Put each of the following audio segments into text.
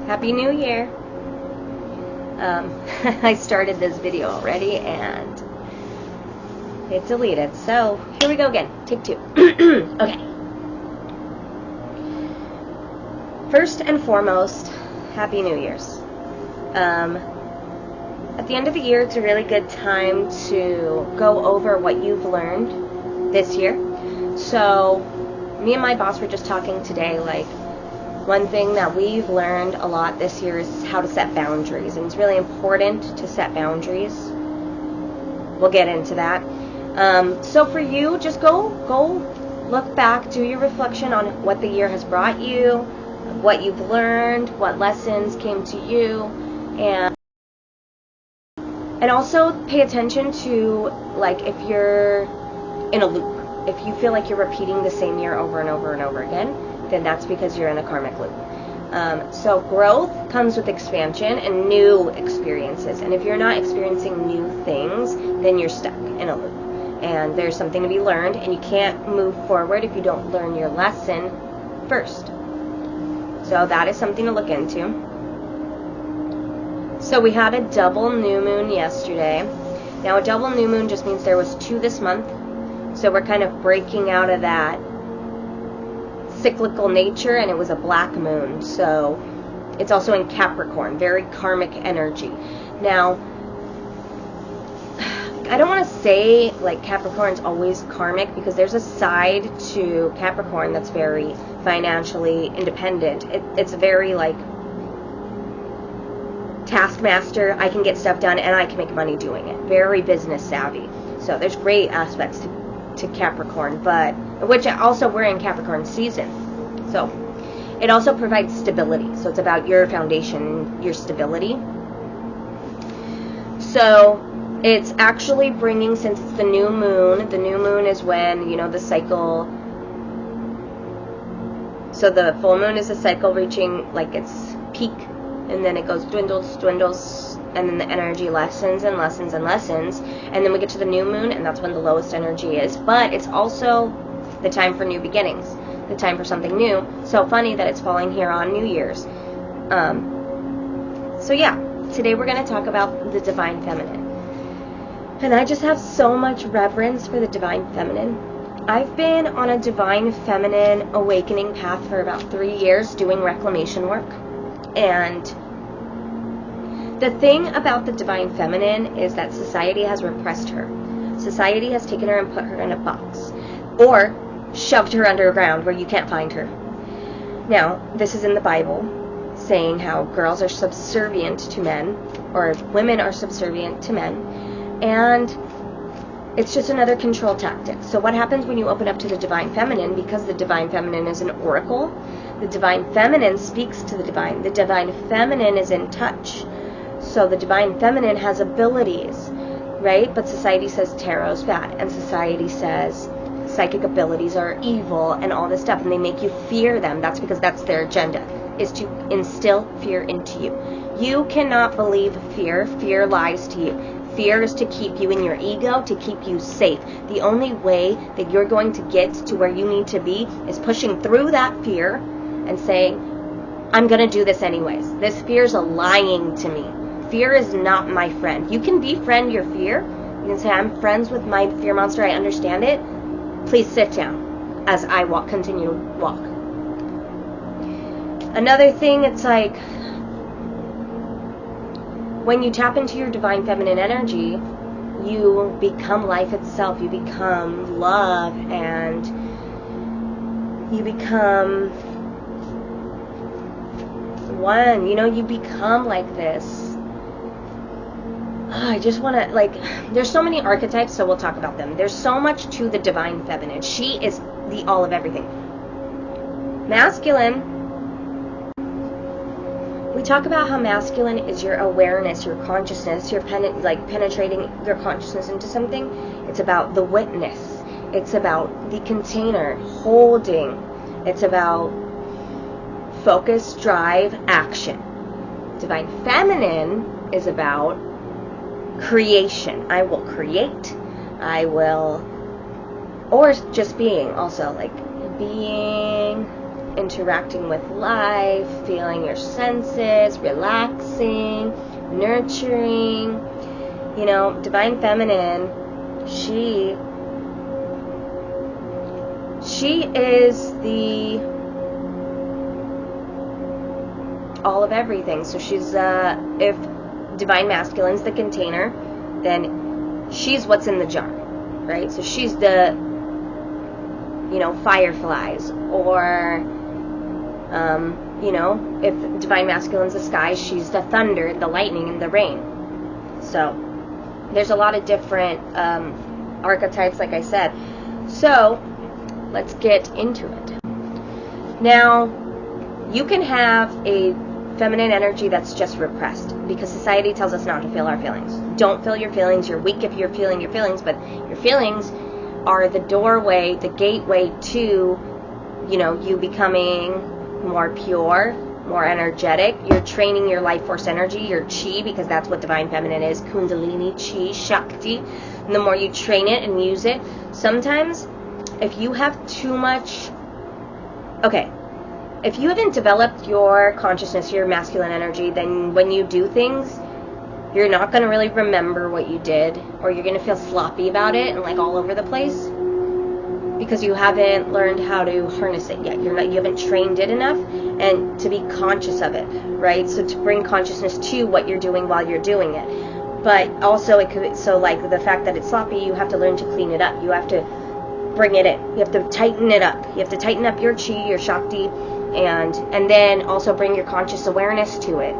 Happy New Year! I started this video already and it deleted, so here we go again. Take 2. Okay. First and foremost, Happy New Year's. At the end of the year, it's a really good time to go over what you've learned this year. So, me and my boss were just talking today, like, one thing that we've learned a lot this year is how to set boundaries, and it's really important to set boundaries. We'll get into that. So for you, just go look back, do your reflection on what the year has brought you, what you've learned, what lessons came to you, and also pay attention to, like, if you're in a loop. If you feel like you're repeating the same year over and over and over again, then that's because you're in a karmic loop. So growth comes with expansion and new experiences. And if you're not experiencing new things, then you're stuck in a loop. And there's something to be learned, and you can't move forward if you don't learn your lesson first. So that is something to look into. So we had a double new moon yesterday. Now a double new moon just means there was 2 this month. So we're kind of breaking out of that cyclical nature, and it was a black moon. So it's also in Capricorn, very karmic energy. Now, I don't want to say like Capricorn's always karmic, because there's a side to Capricorn that's very financially independent. It's very like taskmaster. I can get stuff done and I can make money doing it. Very business savvy. So there's great aspects to Capricorn, but which also we're in Capricorn season. So it also provides stability. So it's about your foundation, your stability. So it's actually bringing, since it's the new moon is when, you know, the cycle. So the full moon is a cycle reaching like its peak, and then it goes dwindles, and then the energy lessens and lessens and lessens, and then we get to the new moon, and that's when the lowest energy is. But it's also the time for new beginnings, the time for something new. So funny that it's falling here on New Year's. So yeah, today we're going to talk about the Divine Feminine. And I just have so much reverence for the Divine Feminine. I've been on a Divine Feminine awakening path for about 3 years doing reclamation work. And the thing about the Divine Feminine is that society has repressed her. Society has taken her and put her in a box, or shoved her underground where you can't find her. Now, this is in the Bible, saying how girls are subservient to men, or women are subservient to men, and it's just another control tactic. So what happens when you open up to the Divine Feminine? Because the Divine Feminine is an oracle, the Divine Feminine speaks to the Divine. The Divine Feminine is in touch. So the Divine Feminine has abilities, right? But society says tarot's bad, and society says psychic abilities are evil and all this stuff, and they make you fear them. That's because that's their agenda, is to instill fear into you. You cannot believe fear. Fear lies to you. Fear is to keep you in your ego, to keep you safe. The only way that you're going to get to where you need to be is pushing through that fear and saying, I'm going to do this anyways. This fear is lying to me. Fear is not my friend. You can befriend your fear. You can say, I'm friends with my fear monster. I understand it. Please sit down as I continue to walk. Another thing, it's like, when you tap into your Divine Feminine energy, you become life itself. You become love, and you become one. You know, you become like this. I just want to, like, there's so many archetypes, so we'll talk about them. There's so much to the Divine Feminine. She is the all of everything. Masculine. We talk about how masculine is your awareness, your consciousness, your penetrating your consciousness into something. It's about the witness. It's about the container, holding. It's about focus, drive, action. Divine Feminine is about creation. I will create. I will, or just being also, like being interacting with life, feeling your senses, relaxing, nurturing. You know, Divine Feminine, she is the all of everything. So she's, if Divine Masculine's the container, then she's what's in the jar, right? So she's the, you know, fireflies, or, you know, if Divine Masculine's the sky, she's the thunder, the lightning, and the rain. So there's a lot of different archetypes, like I said. So let's get into it. Now, you can have a feminine energy that's just repressed, because society tells us not to feel our feelings. Don't feel your feelings. You're weak if you're feeling your feelings, but your feelings are the doorway, the gateway to, you know, you becoming more pure, more energetic. You're training your life force energy, your chi, because that's what Divine Feminine is, Kundalini, chi, Shakti. And the more you train it and use it, sometimes if you have too much, if you haven't developed your consciousness, your masculine energy, then when you do things, you're not going to really remember what you did, or you're going to feel sloppy about it and like all over the place, because you haven't learned how to harness it yet. You haven't trained it enough, and to be conscious of it, right? So to bring consciousness to what you're doing while you're doing it. But also it could, so like the fact that it's sloppy, you have to learn to clean it up. You have to bring it in. You have to tighten it up. You have to tighten up your chi, your Shakti, and then also bring your conscious awareness to it,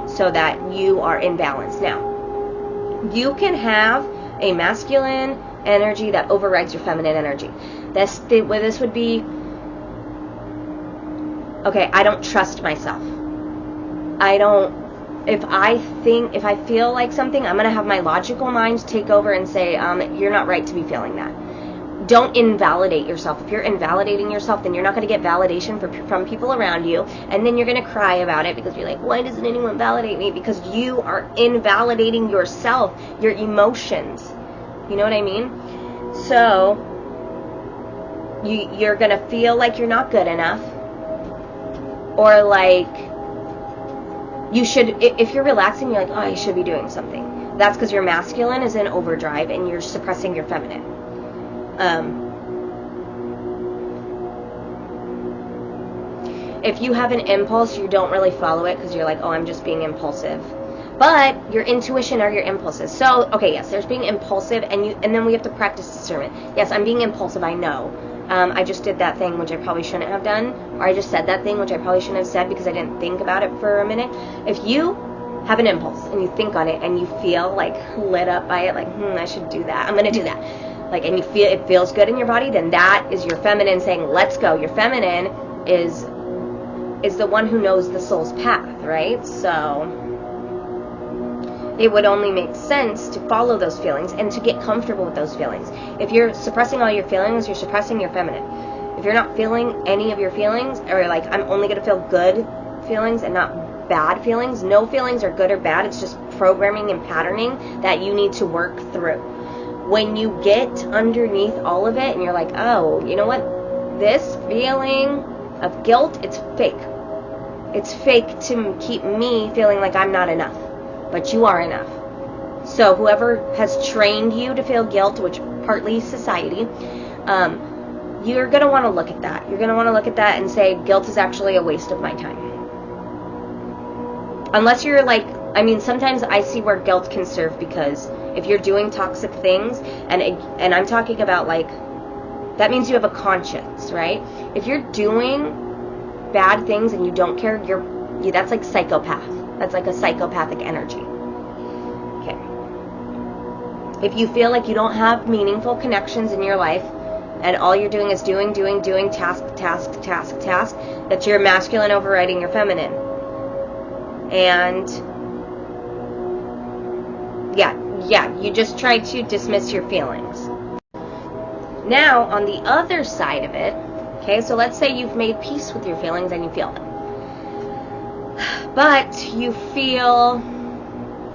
so that you are in balance. Now, you can have a masculine energy that overrides your feminine energy. This would be, okay, I don't trust myself. If I feel like something, I'm going to have my logical mind take over and say, you're not right to be feeling that. Don't invalidate yourself. If you're invalidating yourself, then you're not going to get validation from people around you, and then you're going to cry about it because you're like, why doesn't anyone validate me? Because you are invalidating yourself, your emotions. You know what I mean? So you're going to feel like you're not good enough, or like you should, if you're relaxing, you're like, oh, I should be doing something. That's because your masculine is in overdrive and you're suppressing your feminine. If you have an impulse, you don't really follow it because you're like, oh, I'm just being impulsive. But your intuition are your impulses. So, okay, yes, there's being impulsive, and then we have to practice discernment. Yes, I'm being impulsive, I know. I just did that thing which I probably shouldn't have done, or I just said that thing which I probably shouldn't have said because I didn't think about it for a minute. If you have an impulse and you think on it and you feel like lit up by it, like, I should do that, I'm going to do that, like, and you feel it feels good in your body, then that is your feminine saying, let's go. Your feminine is the one who knows the soul's path, right? So it would only make sense to follow those feelings and to get comfortable with those feelings. If you're suppressing all your feelings, you're suppressing your feminine. If you're not feeling any of your feelings, or like, I'm only going to feel good feelings and not bad feelings, no feelings are good or bad. It's just programming and patterning that you need to work through. When you get underneath all of it and you're like, oh, you know what? This feeling of guilt, it's fake. It's fake to keep me feeling like I'm not enough. But you are enough. So whoever has trained you to feel guilt, which partly society, you're going to want to look at that. You're going to want to look at that and say, guilt is actually a waste of my time. Unless you're like, I mean, sometimes I see where guilt can serve, because if you're doing toxic things, and I'm talking about like, that means you have a conscience, right? If you're doing bad things and you don't care, that's like psychopath. That's like a psychopathic energy. Okay. If you feel like you don't have meaningful connections in your life, and all you're doing is doing, task, that's your masculine overriding your feminine. And yeah, you just try to dismiss your feelings. Now, on the other side of it, okay, so let's say you've made peace with your feelings and you feel them. But you feel,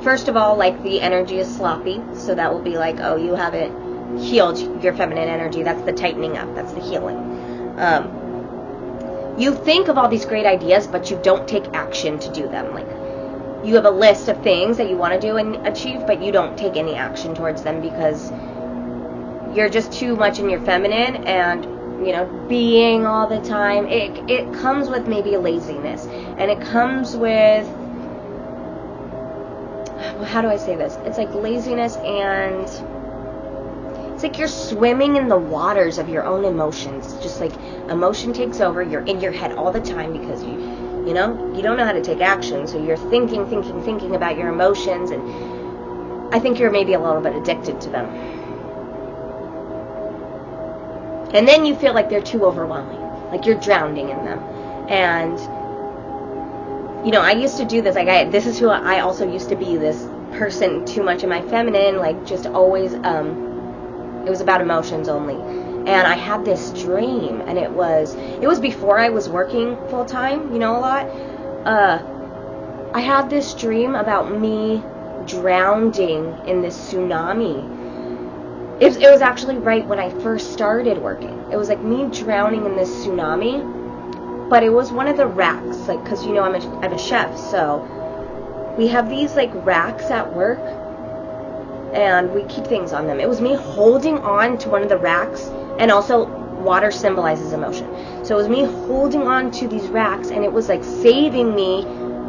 first of all, like the energy is sloppy, so that will be like, oh, you haven't healed your feminine energy. That's the tightening up. That's the healing. You think of all these great ideas, but you don't take action to do them. Like, you have a list of things that you want to do and achieve, but you don't take any action towards them because you're just too much in your feminine and, you know, being all the time. It comes with maybe a laziness, and it comes with, how do I say this? It's like laziness, and it's like you're swimming in the waters of your own emotions. Just like emotion takes over. You're in your head all the time because you know, you don't know how to take action. So you're thinking about your emotions, and I think you're maybe a little bit addicted to them. And then you feel like they're too overwhelming, like you're drowning in them. And, you know, I used to do this. Like, this is who I also used to be, this person too much in my feminine, like just always, it was about emotions only. And I had this dream, and it was before I was working full time, you know, a lot. I had this dream about me drowning in this tsunami. It was actually right when I first started working. It was like me drowning in this tsunami, but it was one of the racks, like, because, you know, I'm a chef, so we have these, like, racks at work, and we keep things on them. It was me holding on to one of the racks, and also water symbolizes emotion. So it was me holding on to these racks, and it was, like, saving me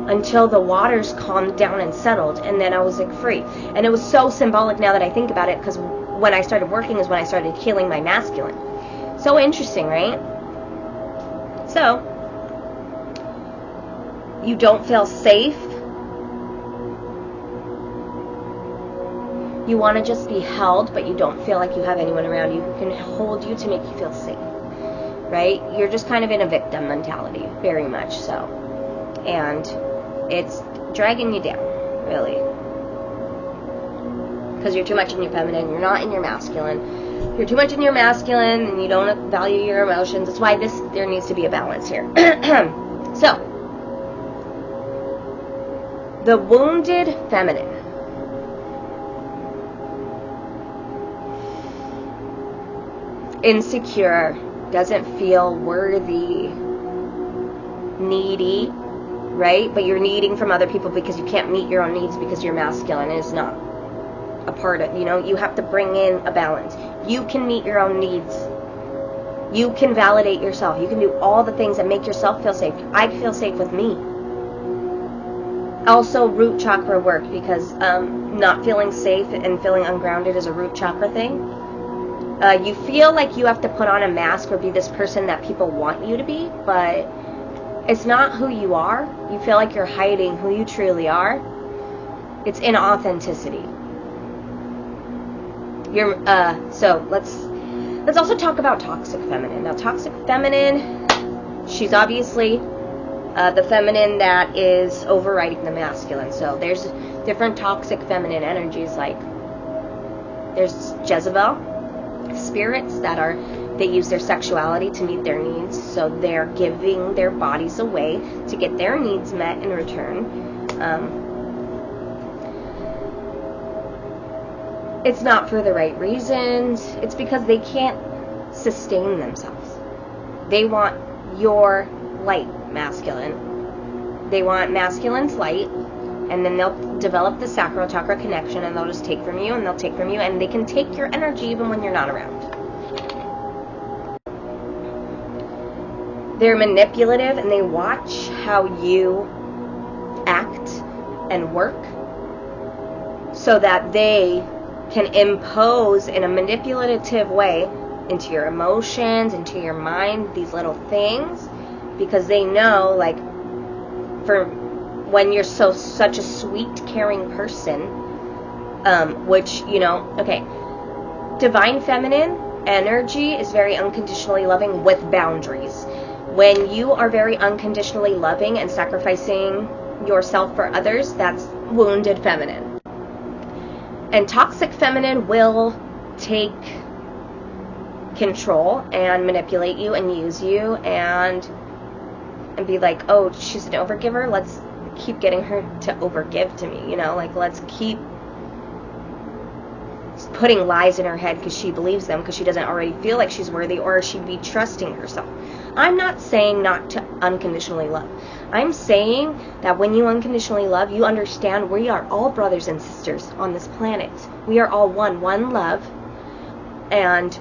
until the waters calmed down and settled, and then I was, like, free. And it was so symbolic now that I think about it, because when I started working is when I started healing my masculine. So interesting, right? So, you don't feel safe. You want to just be held, but you don't feel like you have anyone around you who can hold you to make you feel safe, right? You're just kind of in a victim mentality, very much so. And it's dragging you down, really. Because you're too much in your feminine, you're not in your masculine. You're too much in your masculine, and you don't value your emotions. That's why there needs to be a balance here. So, the wounded feminine. Insecure, doesn't feel worthy, needy, right? But you're needing from other people because you can't meet your own needs because you're masculine and it's not a part of, you know, you have to bring in a balance. You can meet your own needs. You can validate yourself. You can do all the things that make yourself feel safe. I feel safe with me. Also, root chakra work, because not feeling safe and feeling ungrounded is a root chakra thing. You feel like you have to put on a mask or be this person that people want you to be, but it's not who you are. You feel like you're hiding who you truly are. It's inauthenticity. So let's also talk about toxic feminine. Now, toxic feminine, she's obviously the feminine that is overriding the masculine. So there's different toxic feminine energies, like there's Jezebel spirits they use their sexuality to meet their needs. So they're giving their bodies away to get their needs met in return. It's not for the right reasons. It's because they can't sustain themselves. They want your light, masculine. They want masculine's light, and then they'll develop the sacral chakra connection, and they'll just take from you, and they'll take from you, and they can take your energy even when you're not around. They're manipulative, and they watch how you act and work so that they can impose in a manipulative way into your emotions, into your mind, these little things, because they know, like, for when you're such a sweet, caring person, which, you know, okay, divine feminine energy is very unconditionally loving with boundaries. When you are very unconditionally loving and sacrificing yourself for others, that's wounded feminine. And toxic feminine will take control and manipulate you and use you and be like, oh, she's an overgiver, let's keep getting her to overgive to me, you know, like, let's keep putting lies in her head because she believes them, because she doesn't already feel like she's worthy, or she'd be trusting herself. I'm not saying not to unconditionally love. I'm saying that when you unconditionally love, you understand we are all brothers and sisters on this planet. We are all one love. And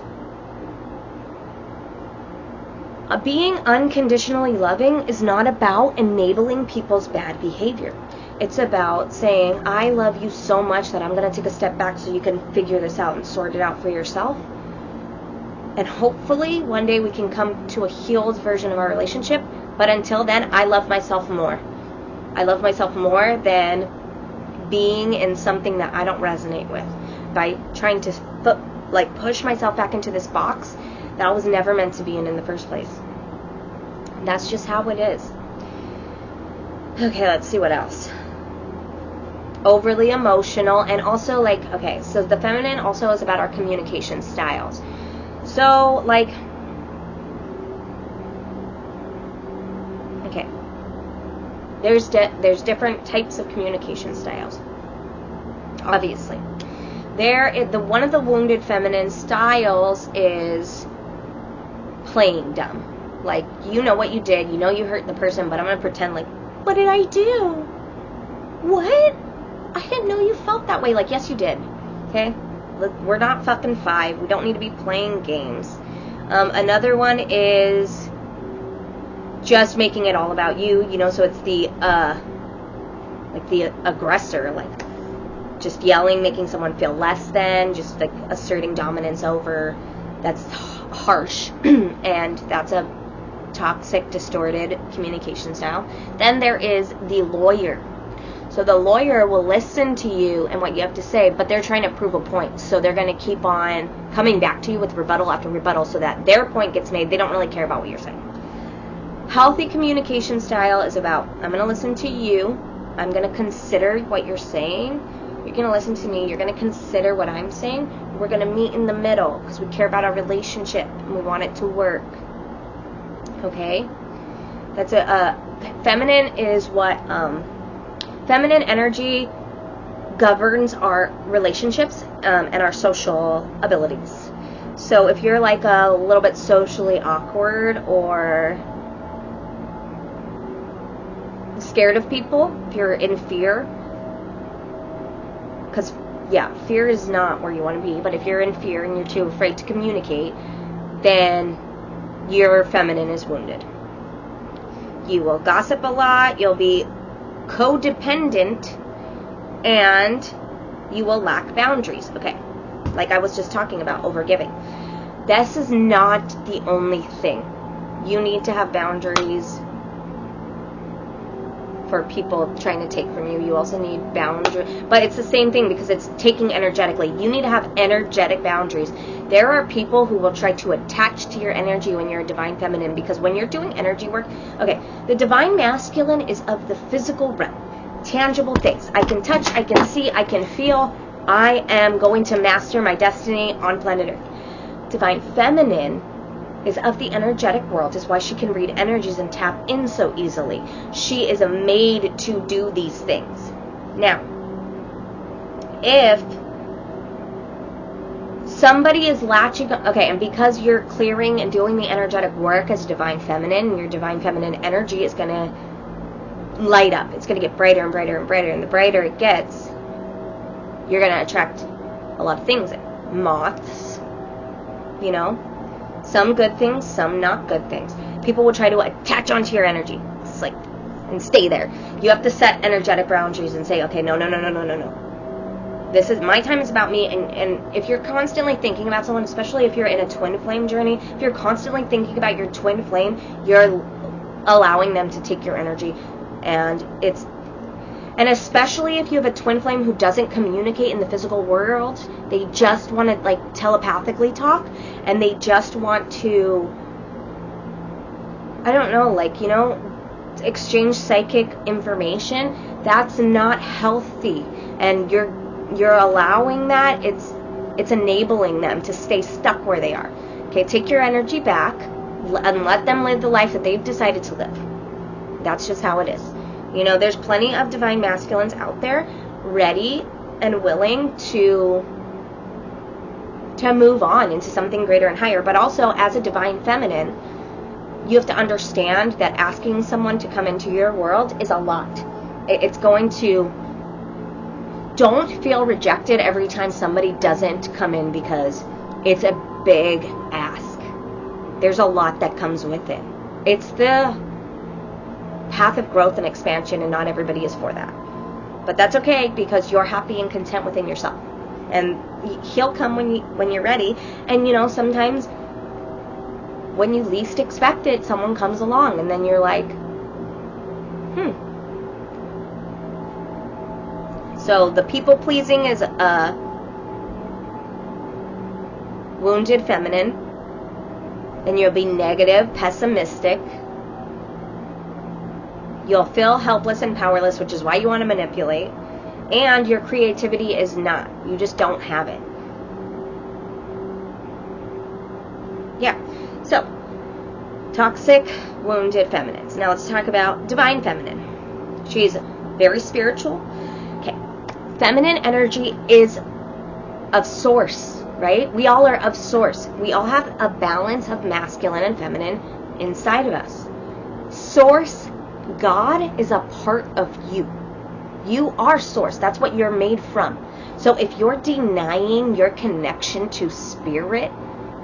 being unconditionally loving is not about enabling people's bad behavior. It's about saying, I love you so much that I'm going to take a step back so you can figure this out and sort it out for yourself. And hopefully one day we can come to a healed version of our relationship. But until then, I love myself more. I love myself more than being in something that I don't resonate with. By trying to push myself back into this box that I was never meant to be in the first place. That's just how it is. Okay, let's see what else. Overly emotional, and also okay, so the feminine also is about our communication styles. So okay, there's different types of communication styles. Obviously, one of the wounded feminine styles is playing dumb. Like, you know what you did, you know you hurt the person, but I'm gonna pretend like, what did I do? What? I didn't know you felt that way. Like, yes, you did. Okay? We're not fucking 5. We don't need to be playing games. Another one is just making it all about you. So it's the aggressor, just yelling, making someone feel less than, just asserting dominance over. That's harsh, and that's a toxic, distorted communication style. Then there is the lawyer. So the lawyer will listen to you and what you have to say, but they're trying to prove a point. So they're going to keep on coming back to you with rebuttal after rebuttal so that their point gets made. They don't really care about what you're saying. Healthy communication style is about, I'm going to listen to you. I'm going to consider what you're saying. You're going to listen to me. You're going to consider what I'm saying. We're going to meet in the middle because we care about our relationship and we want it to work. Okay? That's feminine is what, feminine energy governs our relationships and our social abilities. So if you're a little bit socially awkward or scared of people, if you're in fear, because fear is not where you want to be, but if you're in fear and you're too afraid to communicate, then your feminine is wounded. You will gossip a lot, you'll be codependent, and you will lack boundaries. Okay, like I was just talking about, overgiving. This is not the only thing. You need to have boundaries for people trying to take from you. You also need boundaries, but it's the same thing because it's taking energetically. You need to have energetic boundaries. There are people who will try to attach to your energy when you're a divine feminine, because when you're doing energy work, okay, the divine masculine is of the physical realm, tangible things. I can touch, I can see, I can feel. I am going to master my destiny on planet Earth. Divine feminine is of the energetic world, is why she can read energies and tap in so easily. She is made to do these things. Now, if somebody is latching, okay, and because you're clearing and doing the energetic work as divine feminine, your divine feminine energy is going to light up. It's going to get brighter and brighter and brighter, and the brighter it gets, you're going to attract a lot of things. Moths, some good things, some not good things. People will try to attach onto your energy. It's and stay there. You have to set energetic boundaries and say, okay, no. This is, my time is about me, and if you're constantly thinking about someone, especially if you're in a twin flame journey, if you're constantly thinking about your twin flame, you're allowing them to take your energy, and especially if you have a twin flame who doesn't communicate in the physical world, they just want to telepathically talk, and they just want to, I don't know, exchange psychic information. That's not healthy, and you're allowing that. It's enabling them to stay stuck where they are. Okay, take your energy back and let them live the life that they've decided to live. That's just how it is. There's plenty of divine masculines out there ready and willing to to move on into something greater and higher. But also, as a divine feminine, you have to understand that asking someone to come into your world is a lot. It's going to... Don't feel rejected every time somebody doesn't come in, because it's a big ask. There's a lot that comes with it. It's the path of growth and expansion, and not everybody is for that. But that's okay, because you're happy and content within yourself. And he'll come when you're ready. And you know, sometimes when you least expect it, someone comes along, and then you're like, So the people pleasing is a wounded feminine, and you'll be negative, pessimistic. You'll feel helpless and powerless, which is why you want to manipulate. And your creativity is not. You just don't have it. Yeah. So, toxic, wounded feminines. Now let's talk about divine feminine. She's very spiritual. Okay. Feminine energy is of source, right? We all are of source. We all have a balance of masculine and feminine inside of us. Source, God, is a part of you. You are source. That's what you're made from. So if you're denying your connection to spirit,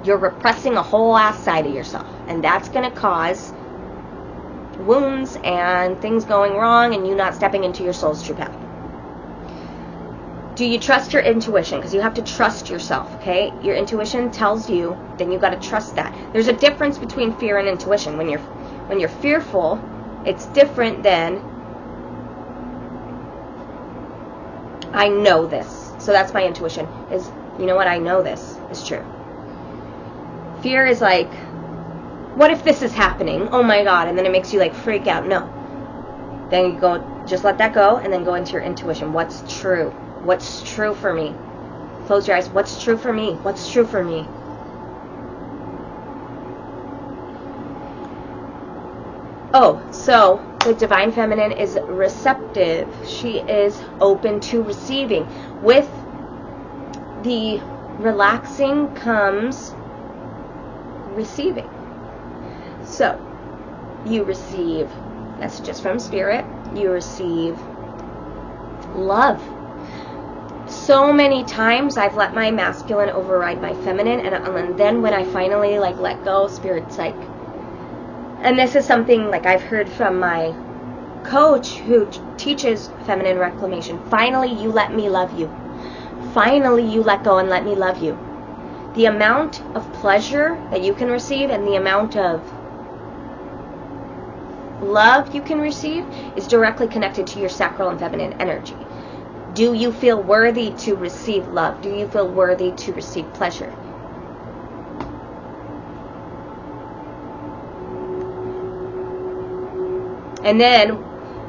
you're repressing a whole ass side of yourself. And that's going to cause wounds and things going wrong and you not stepping into your soul's true path. Do you trust your intuition? Because you have to trust yourself, okay? Your intuition tells you, then you got to trust that. There's a difference between fear and intuition. When you're fearful, it's different than, I know this. So that's my intuition, is, you know what, I know this is true. Fear is like, what if this is happening? Oh my God. And then it makes you like freak out. No. Then you go, just let that go, and then go into your intuition. What's true? What's true for me? Close your eyes. What's true for me? What's true for me? Oh, so the divine feminine is receptive. She is open to receiving. With the relaxing comes receiving. So, you receive messages from spirit. You receive love. So many times I've let my masculine override my feminine, and then when I finally like let go, spirit's like, and this is something like I've heard from my coach who teaches feminine reclamation. Finally, you let me love you. Finally, you let go and let me love you. The amount of pleasure that you can receive and the amount of love you can receive is directly connected to your sacral and feminine energy. Do you feel worthy to receive love? Do you feel worthy to receive pleasure? And then,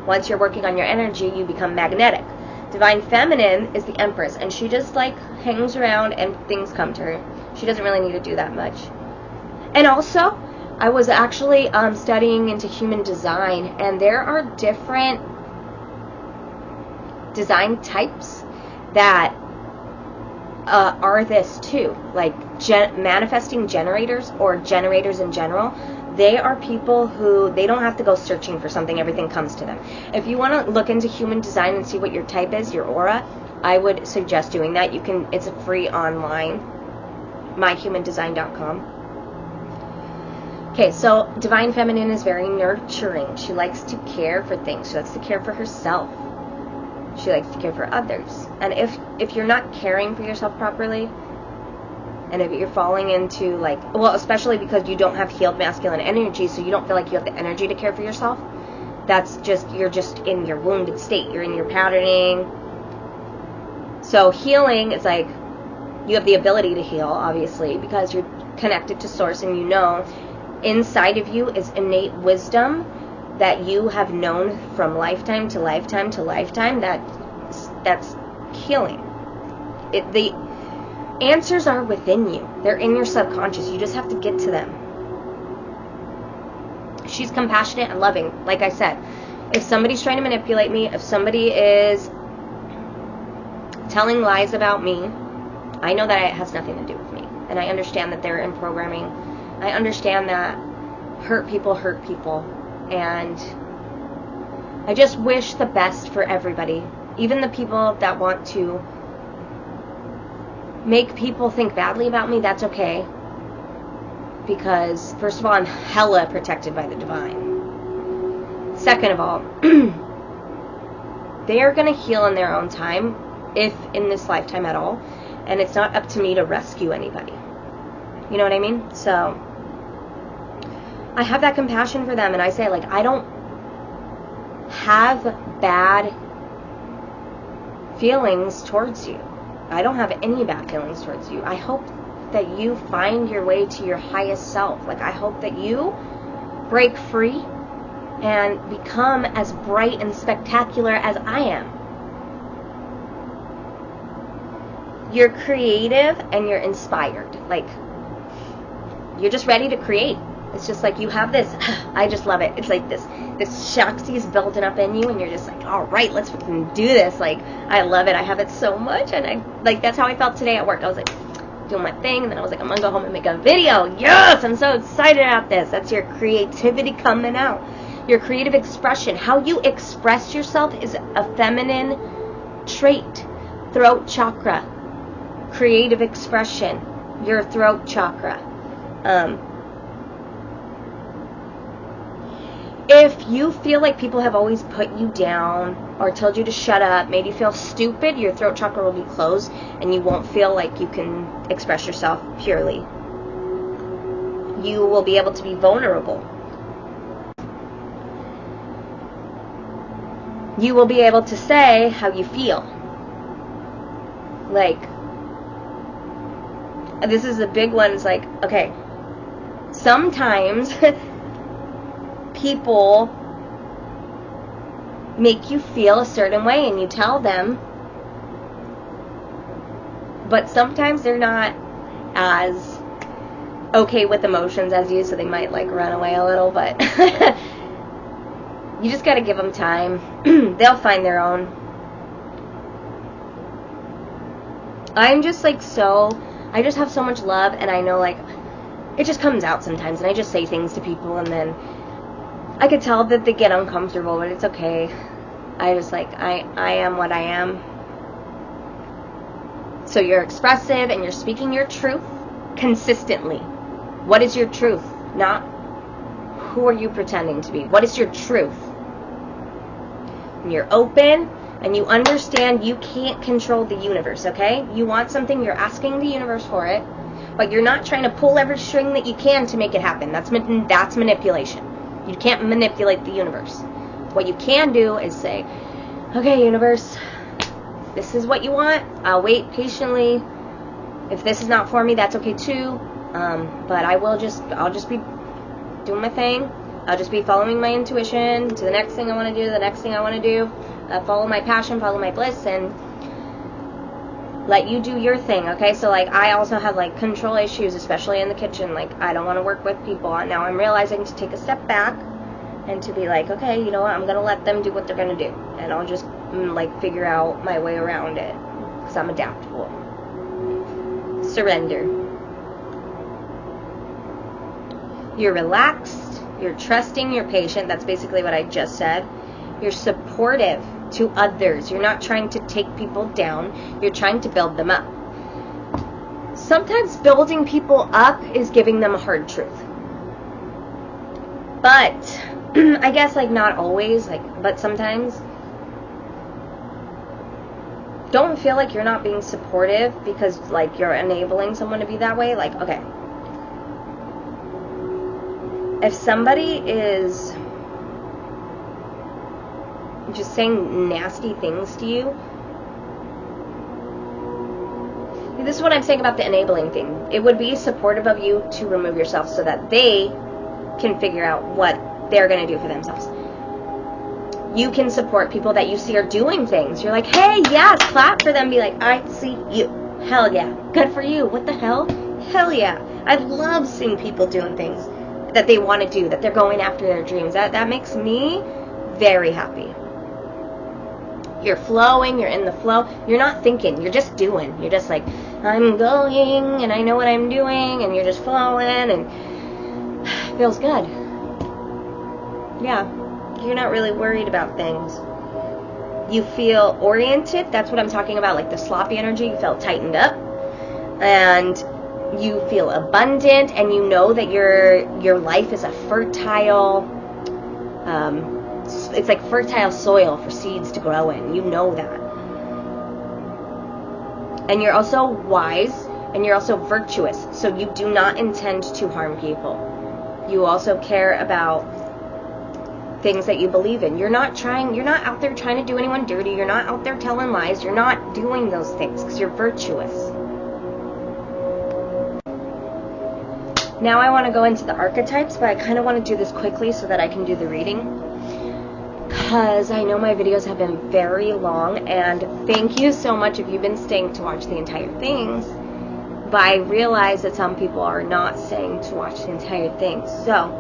once you're working on your energy, you become magnetic. Divine feminine is the empress, and she just like hangs around and things come to her. She doesn't really need to do that much. And also, I was actually studying into human design, and there are different design types that are this too, like manifesting generators or generators in general. They are people who, they don't have to go searching for something, everything comes to them. If you want to look into human design and see what your type is, your aura, I would suggest doing that. You can, it's a free online, myhumandesign.com. Okay, so divine feminine is very nurturing. She likes to care for things. She likes to care for herself. She likes to care for others. And if you're not caring for yourself properly, and if you're falling into like, well, especially because you don't have healed masculine energy, so you don't feel like you have the energy to care for yourself, that's just, you're just in your wounded state. You're in your patterning. So healing is like, you have the ability to heal, obviously, because you're connected to source, and you know inside of you is innate wisdom that you have known from lifetime to lifetime to lifetime. That's healing. The answers are within you. They're in your subconscious. You just have to get to them. She's compassionate and loving. Like I said, if somebody's trying to manipulate me, if somebody is telling lies about me, I know that it has nothing to do with me. And I understand that they're in programming. I understand that hurt people. And I just wish the best for everybody. Even the people that want to make people think badly about me, that's okay. Because, first of all, I'm hella protected by the divine. Second of all, they are going to heal in their own time, if in this lifetime at all. And it's not up to me to rescue anybody. You know what I mean? So, I have that compassion for them, and I say, like, I don't have bad feelings towards you. I don't have any bad feelings towards you. I hope that you find your way to your highest self. Like, I hope that you break free and become as bright and spectacular as I am. You're creative and you're inspired. Like, you're just ready to create. It's just like you have this, I just love it. It's like this Shakti is building up in you, and you're just like, all right, let's fucking do this. Like, I love it. I have it so much, and that's how I felt today at work. I was like, doing my thing, and then I was like, I'm gonna go home and make a video. Yes, I'm so excited about this. That's your creativity coming out. Your creative expression. How you express yourself is a feminine trait. Throat chakra. Creative expression. Your throat chakra. If you feel like people have always put you down or told you to shut up, made you feel stupid, your throat chakra will be closed and you won't feel like you can express yourself purely. You will be able to be vulnerable. You will be able to say how you feel. Like, this is a big one. It's like, okay, sometimes people make you feel a certain way and you tell them, but sometimes they're not as okay with emotions as you, so they might like run away a little, but you just gotta give them time. They'll find their own. I'm just like I just have so much love, and I know like it just comes out sometimes, and I just say things to people, and then I could tell that they get uncomfortable, but it's okay. I just like, I am what I am. So you're expressive and you're speaking your truth consistently. What is your truth? Not who are you pretending to be. What is your truth? And you're open and you understand you can't control the universe, okay? You want something, you're asking the universe for it, but you're not trying to pull every string that you can to make it happen. That's manipulation. You can't manipulate the universe. What you can do is say, okay, universe, this is what you want. I'll wait patiently. If this is not for me, that's okay too. But I'll just be doing my thing. I'll just be following my intuition to the next thing I want to do, follow my passion, follow my bliss, and let you do your thing, okay? So, like, I also have, like, control issues, especially in the kitchen. Like, I don't want to work with people. Now I'm realizing to take a step back and to be like, okay, you know what? I'm going to let them do what they're going to do. And I'll just, like, figure out my way around it. Because I'm adaptable. Surrender. You're relaxed. You're trusting. You're patient. That's basically what I just said. You're supportive to others. You're not trying to take people down. You're trying to build them up. Sometimes building people up is giving them a hard truth. But I guess like not always, but sometimes. Don't feel like you're not being supportive because like you're enabling someone to be that way. Like, okay. If somebody is just saying nasty things to you. This is what I'm saying about the enabling thing. It would be supportive of you to remove yourself so that they can figure out what they're going to do for themselves. You can support people that you see are doing things. You're like, hey, yes, clap for them. Be like, I see you. Hell yeah. Good for you. What the hell? Hell yeah. I love seeing people doing things that they want to do, that they're going after their dreams. That makes me very happy. You're flowing, you're in the flow. You're not thinking, you're just doing. You're just like, I'm going, and I know what I'm doing, and you're just flowing, and it feels good. Yeah, you're not really worried about things. You feel oriented. That's what I'm talking about, like the sloppy energy. You felt tightened up, and you feel abundant, and you know that your life is a fertile, it's like fertile soil for seeds to grow in. You know that. And you're also wise, and you're also virtuous, so you do not intend to harm people. You also care about things that you believe in. You're not out there trying to do anyone dirty. You're not out there telling lies. You're not doing those things because you're virtuous. Now I want to go into the archetypes, but I kind of want to do this quickly so that I can do the reading, because I know my videos have been very long, and thank you so much if you've been staying to watch the entire things, but I realize that some people are not staying to watch the entire thing. So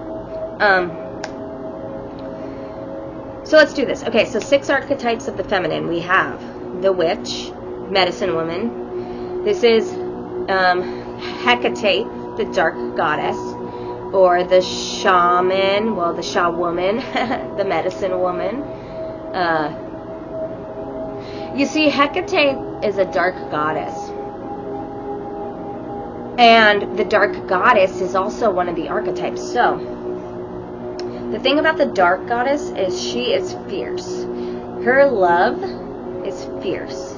let's do this. Okay, so 6 archetypes of the feminine. We have the witch, medicine woman. This is Hecate, the dark goddess, or the shaman, well, the Sha woman, the medicine woman. You see, Hecate is a dark goddess. And the dark goddess is also one of the archetypes. So, the thing about the dark goddess is she is fierce. Her love is fierce.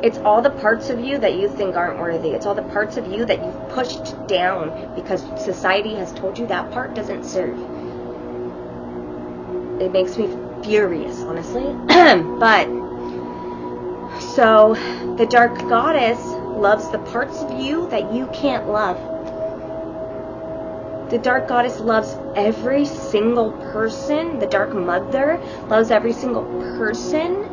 It's all the parts of you that you think aren't worthy. It's all the parts of you that you've pushed down because society has told you that part doesn't serve. It makes me furious, honestly. But, so, the dark goddess loves the parts of you that you can't love. The dark goddess loves every single person. The dark mother loves every single person.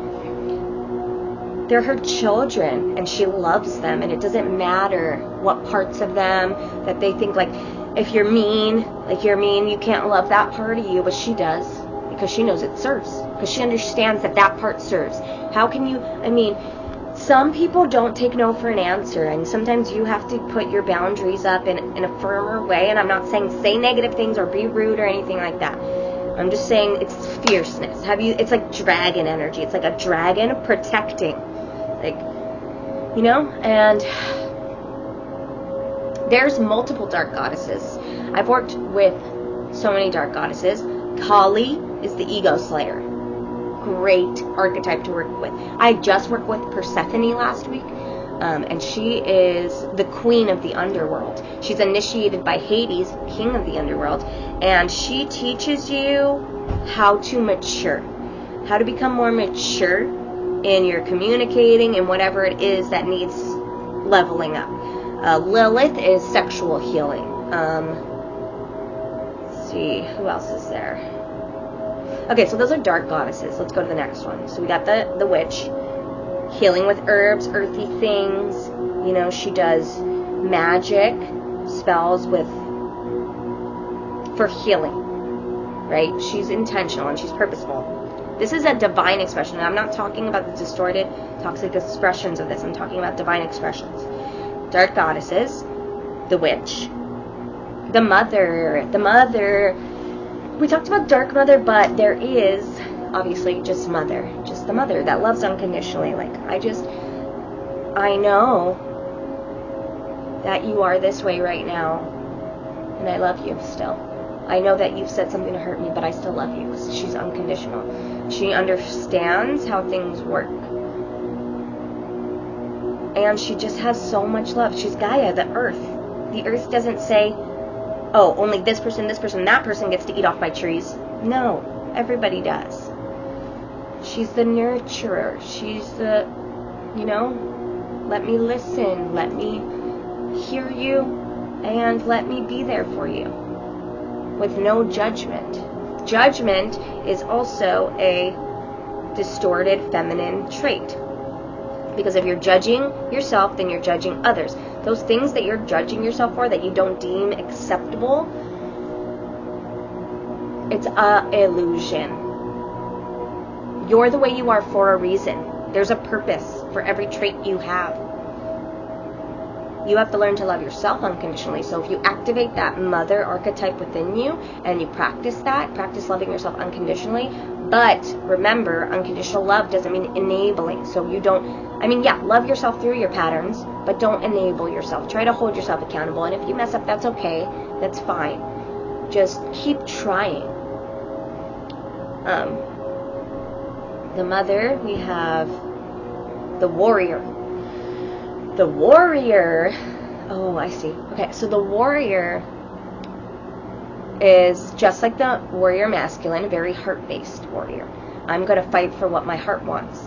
They're her children, and she loves them, and it doesn't matter what parts of them that they think, like, if you're mean, you can't love that part of you, but she does, because she knows it serves, because she understands that that part serves. How can you, some people don't take no for an answer, and sometimes you have to put your boundaries up in a firmer way, and I'm not saying say negative things or be rude or anything like that. I'm just saying it's fierceness. It's like dragon energy. It's like a dragon protecting. And there's multiple dark goddesses. I've worked with so many dark goddesses. Kali is the ego slayer. Great archetype to work with. I just worked with Persephone last week, and she is the queen of the underworld. She's initiated by Hades, king of the underworld, and she teaches you how to mature, how to become more mature in your communicating and whatever it is that needs leveling up. Lilith is sexual healing. Let's see, who else is there? Okay, so those are dark goddesses. Let's go to the next one. So we got the witch, healing with herbs, earthy things. She does magic spells for healing, right? She's intentional and she's purposeful. This is a divine expression. I'm not talking about the distorted, toxic expressions of this. I'm talking about divine expressions. Dark goddesses, the witch, the mother. We talked about dark mother, but there is obviously just the mother that loves unconditionally. I know that you are this way right now, and I love you still. I know that you've said something to hurt me, but I still love you. She's unconditional. She understands how things work. And she just has so much love. She's Gaia, the earth. The earth doesn't say, oh, only this person, that person gets to eat off my trees. No, everybody does. She's the nurturer. She's the, let me listen, let me hear you, and let me be there for you with no judgment. Judgment is also a distorted feminine trait. Because if you're judging yourself, then you're judging others. Those things that you're judging yourself for that you don't deem acceptable, it's a illusion. You're the way you are for a reason. There's a purpose for every trait you have. You have to learn to love yourself unconditionally. So if you activate that mother archetype within you and you practice loving yourself unconditionally. But remember, unconditional love doesn't mean enabling. So you don't, love yourself through your patterns, but don't enable yourself. Try to hold yourself accountable. And if you mess up, that's okay. That's fine. Just keep trying. The mother, we have the warrior. The warrior, oh, I see. Okay, so the warrior is just like the warrior masculine, a very heart-based warrior. I'm going to fight for what my heart wants.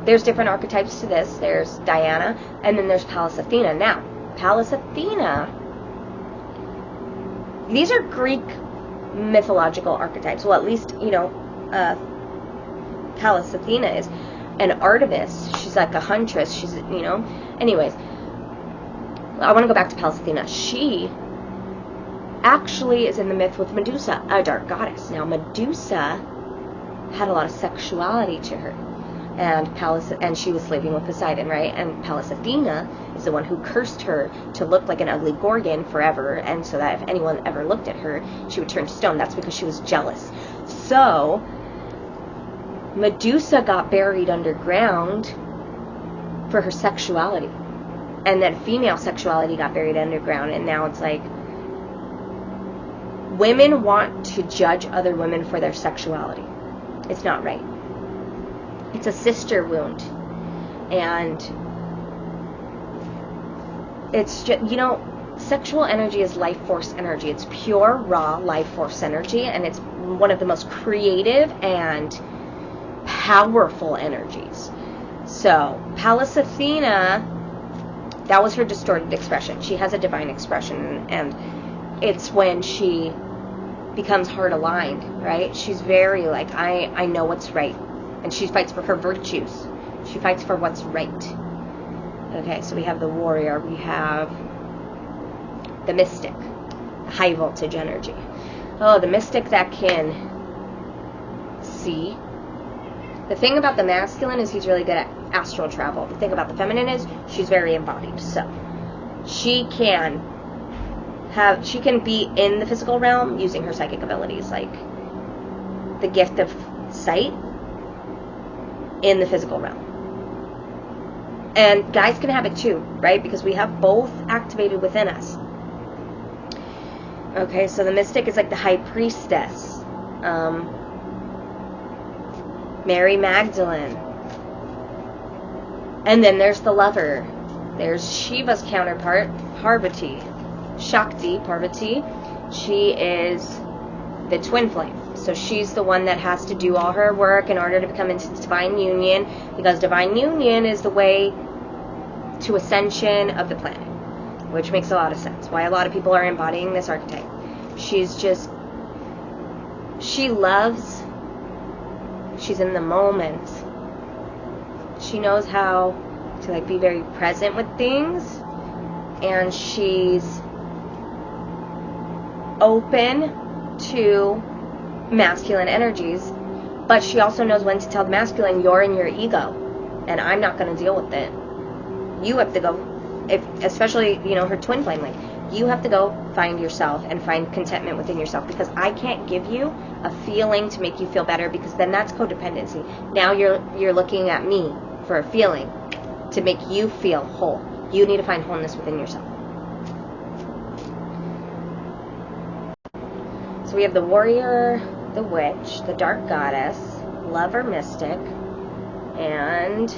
There's different archetypes to this. There's Diana, and then there's Pallas Athena. Now, Pallas Athena, these are Greek mythological archetypes. Well, at least, Pallas Athena is. And Artemis, she's like a huntress. She's, Anyways, I want to go back to Pallas Athena. She actually is in the myth with Medusa, a dark goddess. Now, Medusa had a lot of sexuality to her. And she was sleeping with Poseidon, right? And Pallas Athena is the one who cursed her to look like an ugly Gorgon forever, and so that if anyone ever looked at her, she would turn to stone. That's because she was jealous. So Medusa got buried underground for her sexuality. And then female sexuality got buried underground. And now it's like, women want to judge other women for their sexuality. It's not right. It's a sister wound. And it's just, sexual energy is life force energy. It's pure, raw life force energy. And it's one of the most creative and powerful energies. So Pallas Athena, that was her distorted expression. She has a divine expression, and it's when she becomes heart aligned, right? She's very like, I know what's right, and she fights for her virtues. She fights for what's right. Okay, so we have the warrior, we have the mystic, high voltage energy. Oh, the mystic that can see. The thing about the masculine is he's really good at astral travel. The thing about the feminine is she's very embodied. So she can be in the physical realm using her psychic abilities, like the gift of sight in the physical realm. And guys can have it too, right? Because we have both activated within us. Okay, so the mystic is like the high priestess. Mary Magdalene. And then there's the lover. There's Shiva's counterpart, Parvati. Shakti, Parvati. She is the twin flame. So she's the one that has to do all her work in order to become into divine union, because divine union is the way to ascension of the planet, which makes a lot of sense. Why a lot of people are embodying this archetype. She loves. She's in the moment. She knows how to be very present with things, and she's open to masculine energies, but she also knows when to tell the masculine, you're in your ego, and I'm not going to deal with it. You have to go, especially her twin flame, you have to go find yourself and find contentment within yourself, because I can't give you a feeling to make you feel better, because then that's codependency. Now you're looking at me for a feeling to make you feel whole. You need to find wholeness within yourself. So we have the warrior, the witch, the dark goddess, lover, mystic, and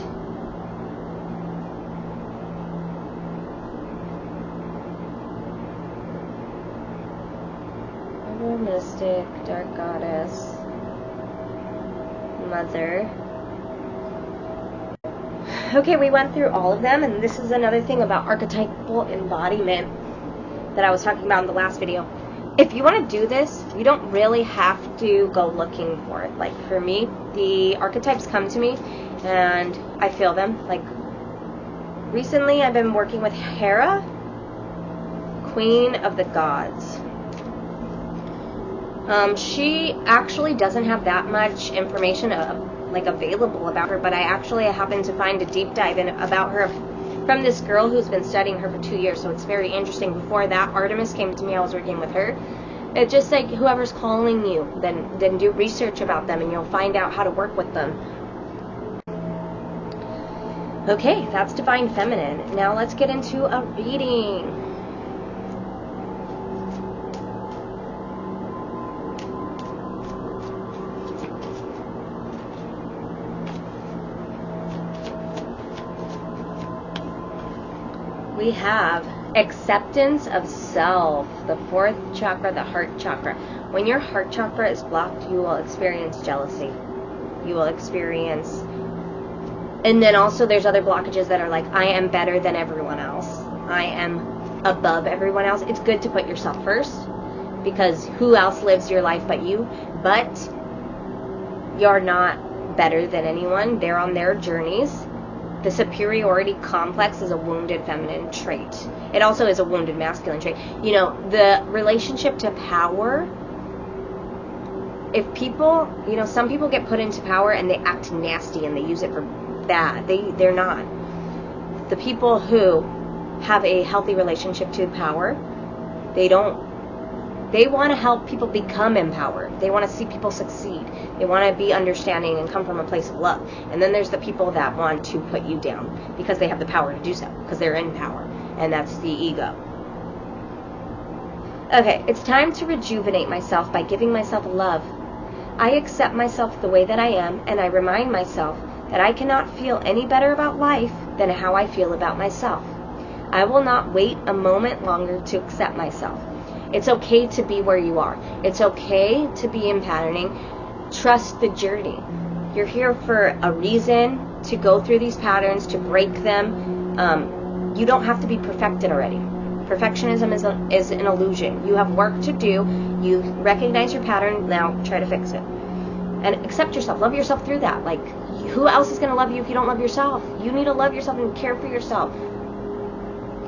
mystic, dark goddess, mother. Okay, we went through all of them, and this is another thing about archetypal embodiment that I was talking about in the last video. If you want to do this, you don't really have to go looking for it. Like for me, the archetypes come to me and I feel them. Like recently I've been working with Hera, Queen of the Gods. She actually doesn't have that much information available about her, but I happened to find a deep dive in about her from this girl who's been studying her for 2 years, so it's very interesting. Before that, Artemis came to me, I was working with her. It's just like whoever's calling you, then do research about them and you'll find out how to work with them. Okay, that's Divine Feminine. Now let's get into a reading. We have acceptance of self, the 4th chakra, the heart chakra. When your heart chakra is blocked, you will experience jealousy. You will experience, and then also there's other blockages that are like, I am better than everyone else. I am above everyone else. It's good to put yourself first, because who else lives your life but you? But you're not better than anyone. They're on their journeys. The superiority complex is a wounded feminine trait. It also is a wounded masculine trait. You know, the relationship to power, if people, you know, some people get put into power and they act nasty and they use it for bad. They're not. The people who have a healthy relationship to power, they want to help people become empowered. They want to see people succeed. They want to be understanding and come from a place of love. And then there's the people that want to put you down because they have the power to do so, because they're in power. And that's the ego. Okay, it's time to rejuvenate myself by giving myself love. I accept myself the way that I am, and I remind myself that I cannot feel any better about life than how I feel about myself. I will not wait a moment longer to accept myself. It's okay to be where you are. It's okay to be in patterning. Trust the journey. You're here for a reason, to go through these patterns, to break them. You don't have to be perfected already. Perfectionism is an illusion. You have work to do. You recognize your pattern. Now try to fix it. And accept yourself. Love yourself through that. Like, who else is going to love you if you don't love yourself? You need to love yourself and care for yourself.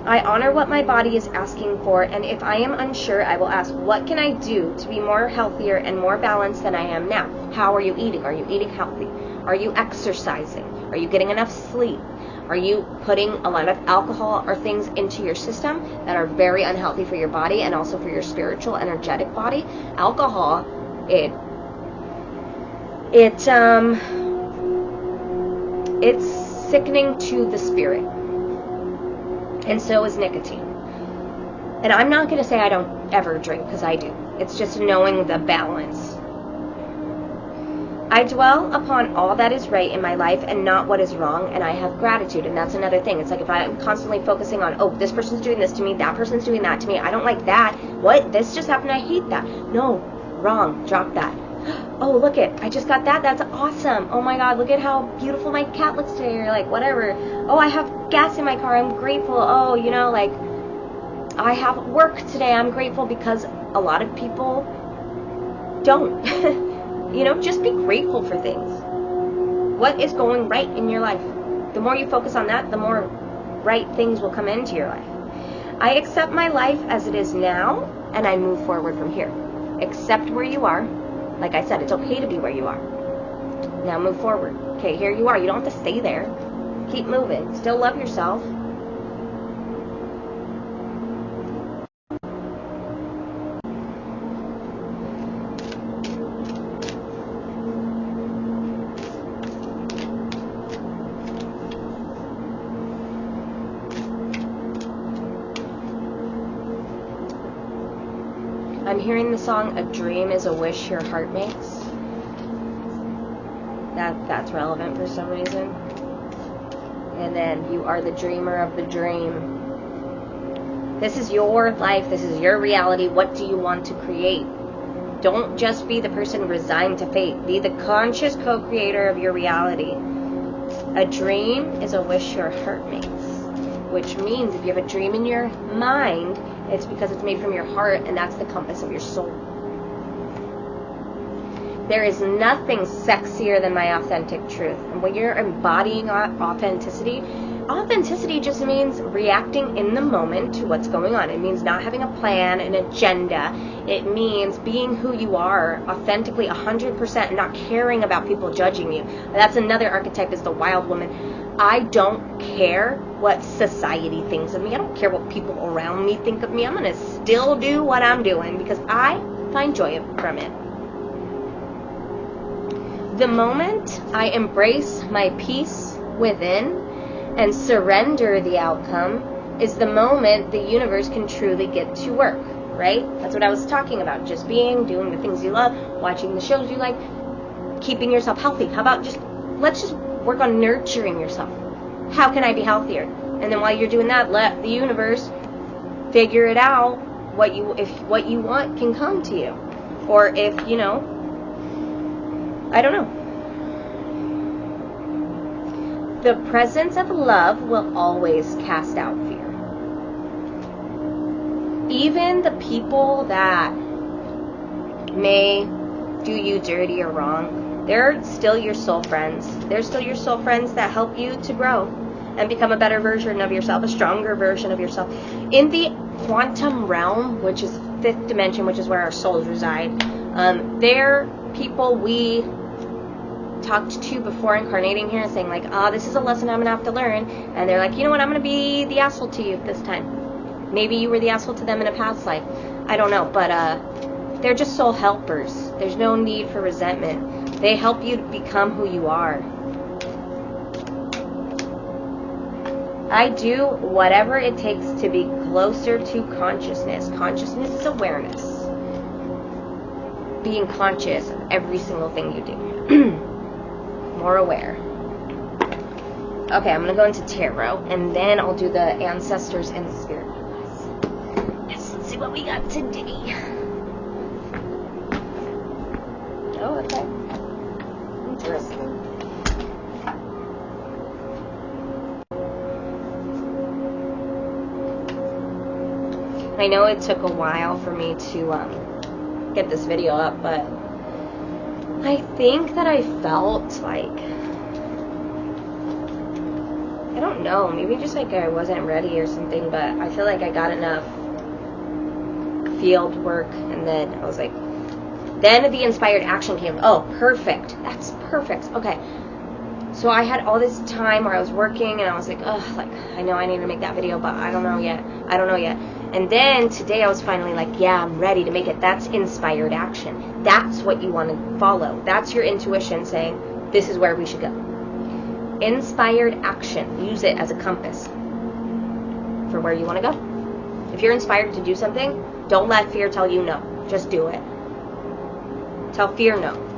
I honor what my body is asking for, and if I am unsure, I will ask, what can I do to be more healthier and more balanced than I am now? How are you eating? Are you eating healthy? Are you exercising? Are you getting enough sleep? Are you putting a lot of alcohol or things into your system that are very unhealthy for your body and also for your spiritual, energetic body? Alcohol, it's sickening to the spirit. And so is nicotine. And I'm not going to say I don't ever drink, because I do. It's just knowing the balance. I dwell upon all that is right in my life and not what is wrong, and I have gratitude. And that's another thing. It's like if I'm constantly focusing on, oh, this person's doing this to me, that person's doing that to me, I don't like that. What? This just happened, I hate that. No, wrong. Drop that. Oh, look it, I just got that. That's awesome. Oh my God, look at how beautiful my cat looks today, or like whatever. Oh, I have gas in my car. I'm grateful. Oh, you know, like I have work today. I'm grateful, because a lot of people don't. You know, just be grateful for things. What is going right in your life? The more you focus on that, the more right things will come into your life. I accept my life as it is now, and I move forward from here. Accept where you are. Like I said, it's okay to be where you are. Now move forward. Okay, here you are. You don't have to stay there. Keep moving. Still love yourself. I'm hearing the song "A Dream is a Wish Your Heart Makes." That's relevant for some reason. And then you are the dreamer of the dream. This is your life. This is your reality. What do you want to create? Don't just be the person resigned to fate. Be the conscious co-creator of your reality. A dream is a wish your heart makes, which means if you have a dream in your mind, it's because it's made from your heart, and that's the compass of your soul. There is nothing sexier than my authentic truth. And when you're embodying authenticity, Authenticity just means reacting in the moment to what's going on. It means not having a plan, an agenda. It means being who you are authentically 100% and not caring about people judging you. That's another archetype, is the wild woman. I don't care what society thinks of me. I don't care what people around me think of me. I'm going to still do what I'm doing because I find joy from it. The moment I embrace my peace within and surrender the outcome is the moment the universe can truly get to work, right? That's what I was talking about. Just being, doing the things you love, watching the shows you like, keeping yourself healthy. How about let's just work on nurturing yourself. How can I be healthier? And then while you're doing that, let the universe figure it out. If what you want can come to you. Or if, I don't know. The presence of love will always cast out fear. Even the people that may do you dirty or wrong, they're still your soul friends. They're still your soul friends that help you to grow and become a better version of yourself, a stronger version of yourself. In the quantum realm, which is fifth dimension, which is where our souls reside, they're people we talked to before incarnating here and saying like, this is a lesson I'm going to have to learn. And they're like, you know what, I'm going to be the asshole to you this time. Maybe you were the asshole to them in a past life. I don't know. But they're just soul helpers. There's no need for resentment. They help you to become who you are. I do whatever it takes to be closer to consciousness. Consciousness is awareness. Being conscious of every single thing you do. More aware. Okay, I'm going to go into tarot, and then I'll do the ancestors and the spirit guides. Yes, let's see what we got today. Oh, okay. Interesting. I know it took a while for me to get this video up, but I think that I felt like, I don't know, maybe just like I wasn't ready or something, but I feel like I got enough field work, and then I was like, then the inspired action came. Oh, perfect. That's perfect. Okay. So I had all this time where I was working, and I was like, I know I need to make that video, but I don't know yet. And then today I was finally like, yeah, I'm ready to make it. That's inspired action. That's what you want to follow. That's your intuition saying, this is where we should go. Inspired action. Use it as a compass for where you want to go. If you're inspired to do something, don't let fear tell you no. Just do it. Tell fear no.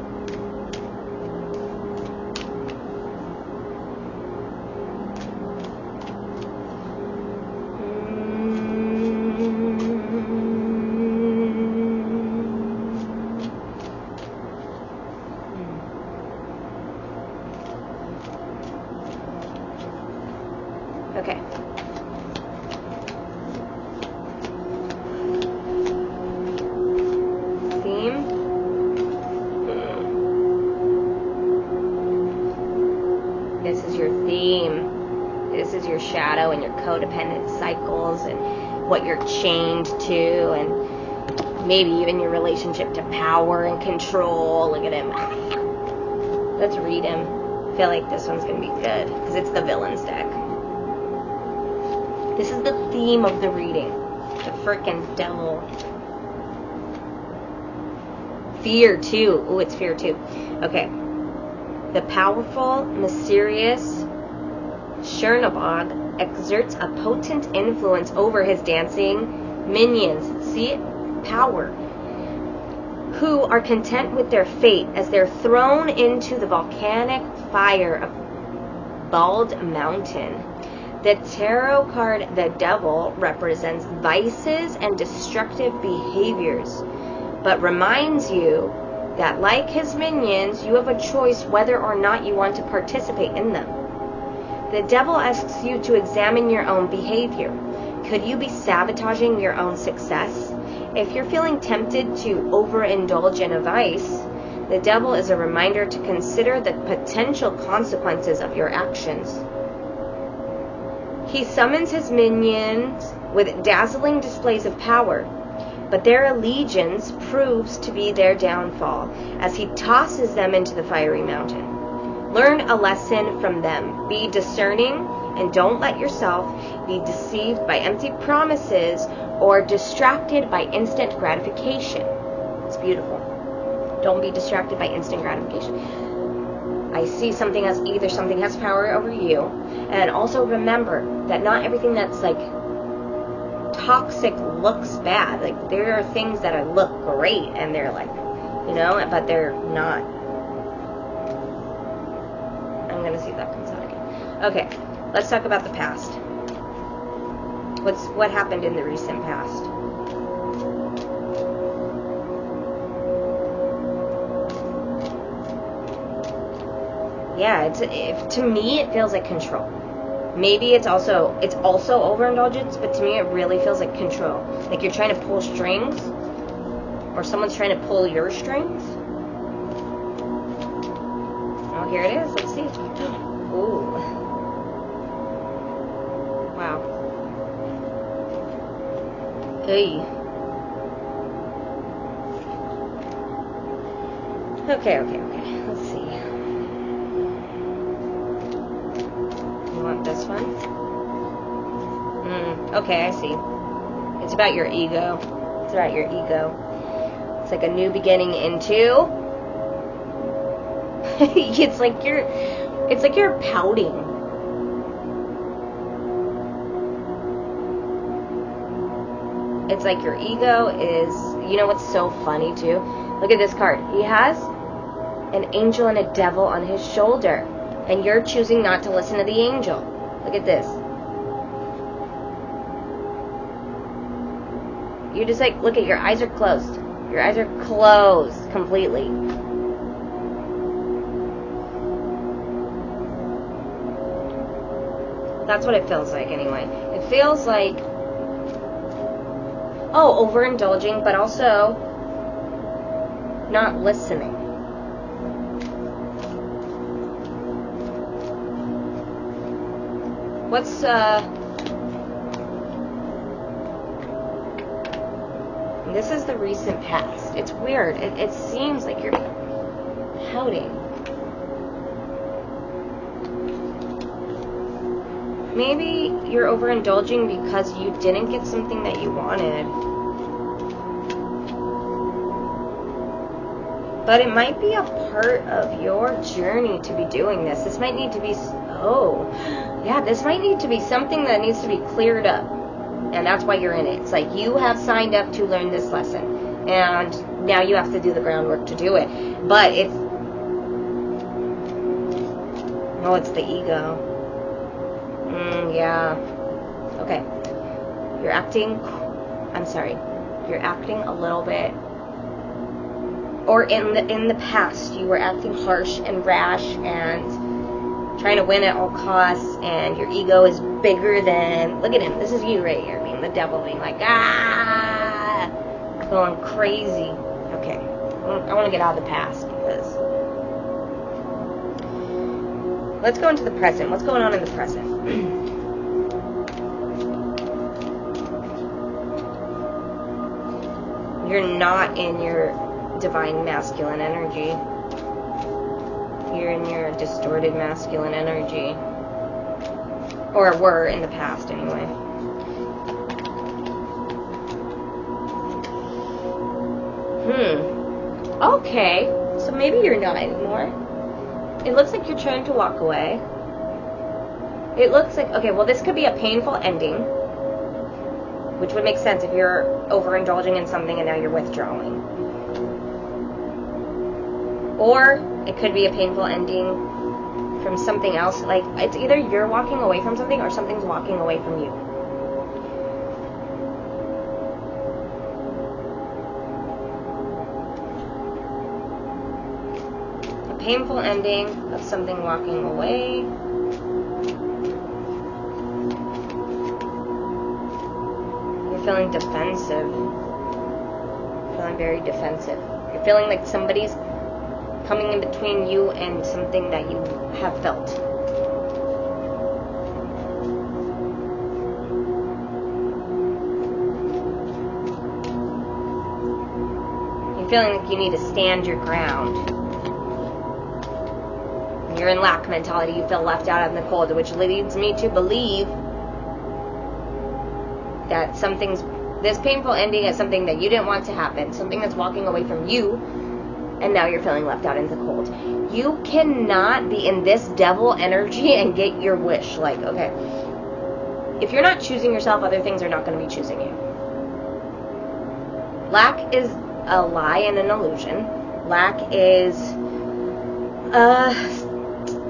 Okay. Theme. This is your theme. This is your shadow and your codependent cycles and what you're chained to, and maybe even your relationship to power and control. Look at him. Let's read him. I feel like this one's going to be good because it's the villains deck. This is the theme of the reading. The frickin' devil. Fear, too. Ooh, it's fear, too. Okay. The powerful, mysterious Chernobog exerts a potent influence over his dancing minions. See it? Power. Who are content with their fate as they're thrown into the volcanic fire of Bald Mountain. The tarot card, the devil, represents vices and destructive behaviors, but reminds you that, like his minions, you have a choice whether or not you want to participate in them. The devil asks you to examine your own behavior. Could you be sabotaging your own success? If you're feeling tempted to overindulge in a vice, the devil is a reminder to consider the potential consequences of your actions. He summons his minions with dazzling displays of power, but their allegiance proves to be their downfall as he tosses them into the fiery mountain. Learn a lesson from them. Be discerning and don't let yourself be deceived by empty promises or distracted by instant gratification. It's beautiful. Don't be distracted by instant gratification. I see something as either something has power over you, and also remember that not everything that's like toxic looks bad. Like there are things that are look great and they're like, you know, but they're not. I'm gonna see if that comes out again. Okay, let's talk about the past. What happened in the recent past? Yeah, to me it feels like control. Maybe it's also overindulgence, but to me it really feels like control. Like you're trying to pull strings, or someone's trying to pull your strings. Oh, here it is. Let's see. Ooh. Wow. Hey. Okay. Let's see. You want this one? Okay, I see. It's about your ego. It's about your ego. It's like a new beginning into. It's like you're pouting. It's like your ego is, you know what's so funny too? Look at this card. He has an angel and a devil on his shoulder, and you're choosing not to listen to the angel. Look at this. You just like, look at your eyes are closed. Your eyes are closed completely. That's what it feels like anyway. It feels like, overindulging, but also not listening. What's, this is the recent past. It's weird. It seems like you're pouting. Maybe you're overindulging because you didn't get something that you wanted. But it might be a part of your journey to be doing this. This might need to be, this might need to be something that needs to be cleared up. And that's why you're in it. It's like you have signed up to learn this lesson. And now you have to do the groundwork to do it. But it's the ego. Yeah. Okay. You're acting a little bit, or in the past you were acting harsh and rash and trying to win at all costs, and your ego is bigger than, look at him, this is you right here, being the devil, being like, going crazy. Okay. I want to get out of the past because let's go into the present. What's going on in the present? You're not in your divine masculine energy. You're in your distorted masculine energy. Or were in the past, anyway. Okay. So maybe you're not anymore. It looks like you're trying to walk away. It looks like, okay, well, this could be a painful ending, which would make sense if you're overindulging in something and now you're withdrawing. Or it could be a painful ending from something else. Like, it's either you're walking away from something or something's walking away from you. A painful ending of something walking away. You're feeling defensive. Feeling very defensive. You're feeling like somebody's coming in between you and something that you have felt. feeling like you need to stand your ground. You're in lack mentality. You feel left out in the cold, which leads me to believe that this painful ending is something that you didn't want to happen, something that's walking away from you, and now you're feeling left out in the cold. You cannot be in this devil energy and get your wish. Like, okay, if you're not choosing yourself, other things are not going to be choosing you. Lack is a lie and an illusion. Lack is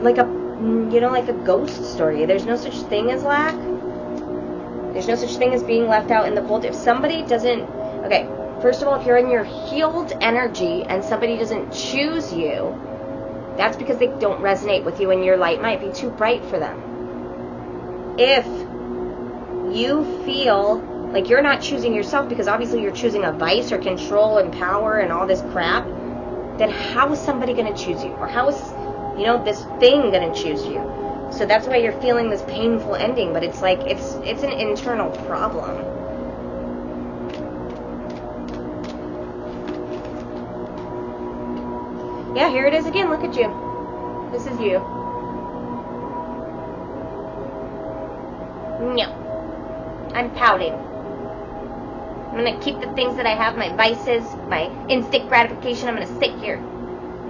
like a ghost story. There's no such thing as lack. There's no such thing as being left out in the cold. If somebody doesn't, okay, first of all, if you're in your healed energy and somebody doesn't choose you, that's because they don't resonate with you and your light might be too bright for them. If you feel like you're not choosing yourself because obviously you're choosing a vice or control and power and all this crap, then how is somebody going to choose you? Or how is, this thing going to choose you? So that's why you're feeling this painful ending, but it's like, it's an internal problem. Yeah, here it is again. Look at you. This is you. No. I'm pouting. I'm going to keep the things that I have, my vices, my instant gratification. I'm going to sit here.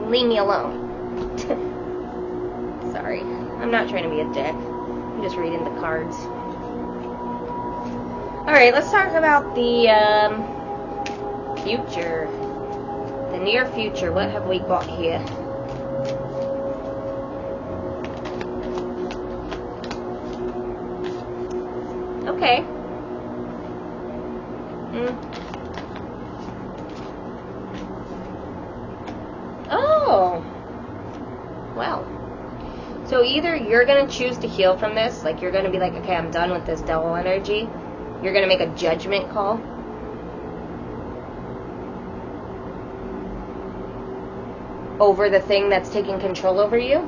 Leave me alone. Sorry. I'm not trying to be a dick. I'm just reading the cards. Alright, let's talk about the future. The near future. What have we got here? Okay. Oh. Well. So either you're going to choose to heal from this, like you're going to be like, okay, I'm done with this devil energy. You're going to make a judgment call. Over the thing that's taking control over you.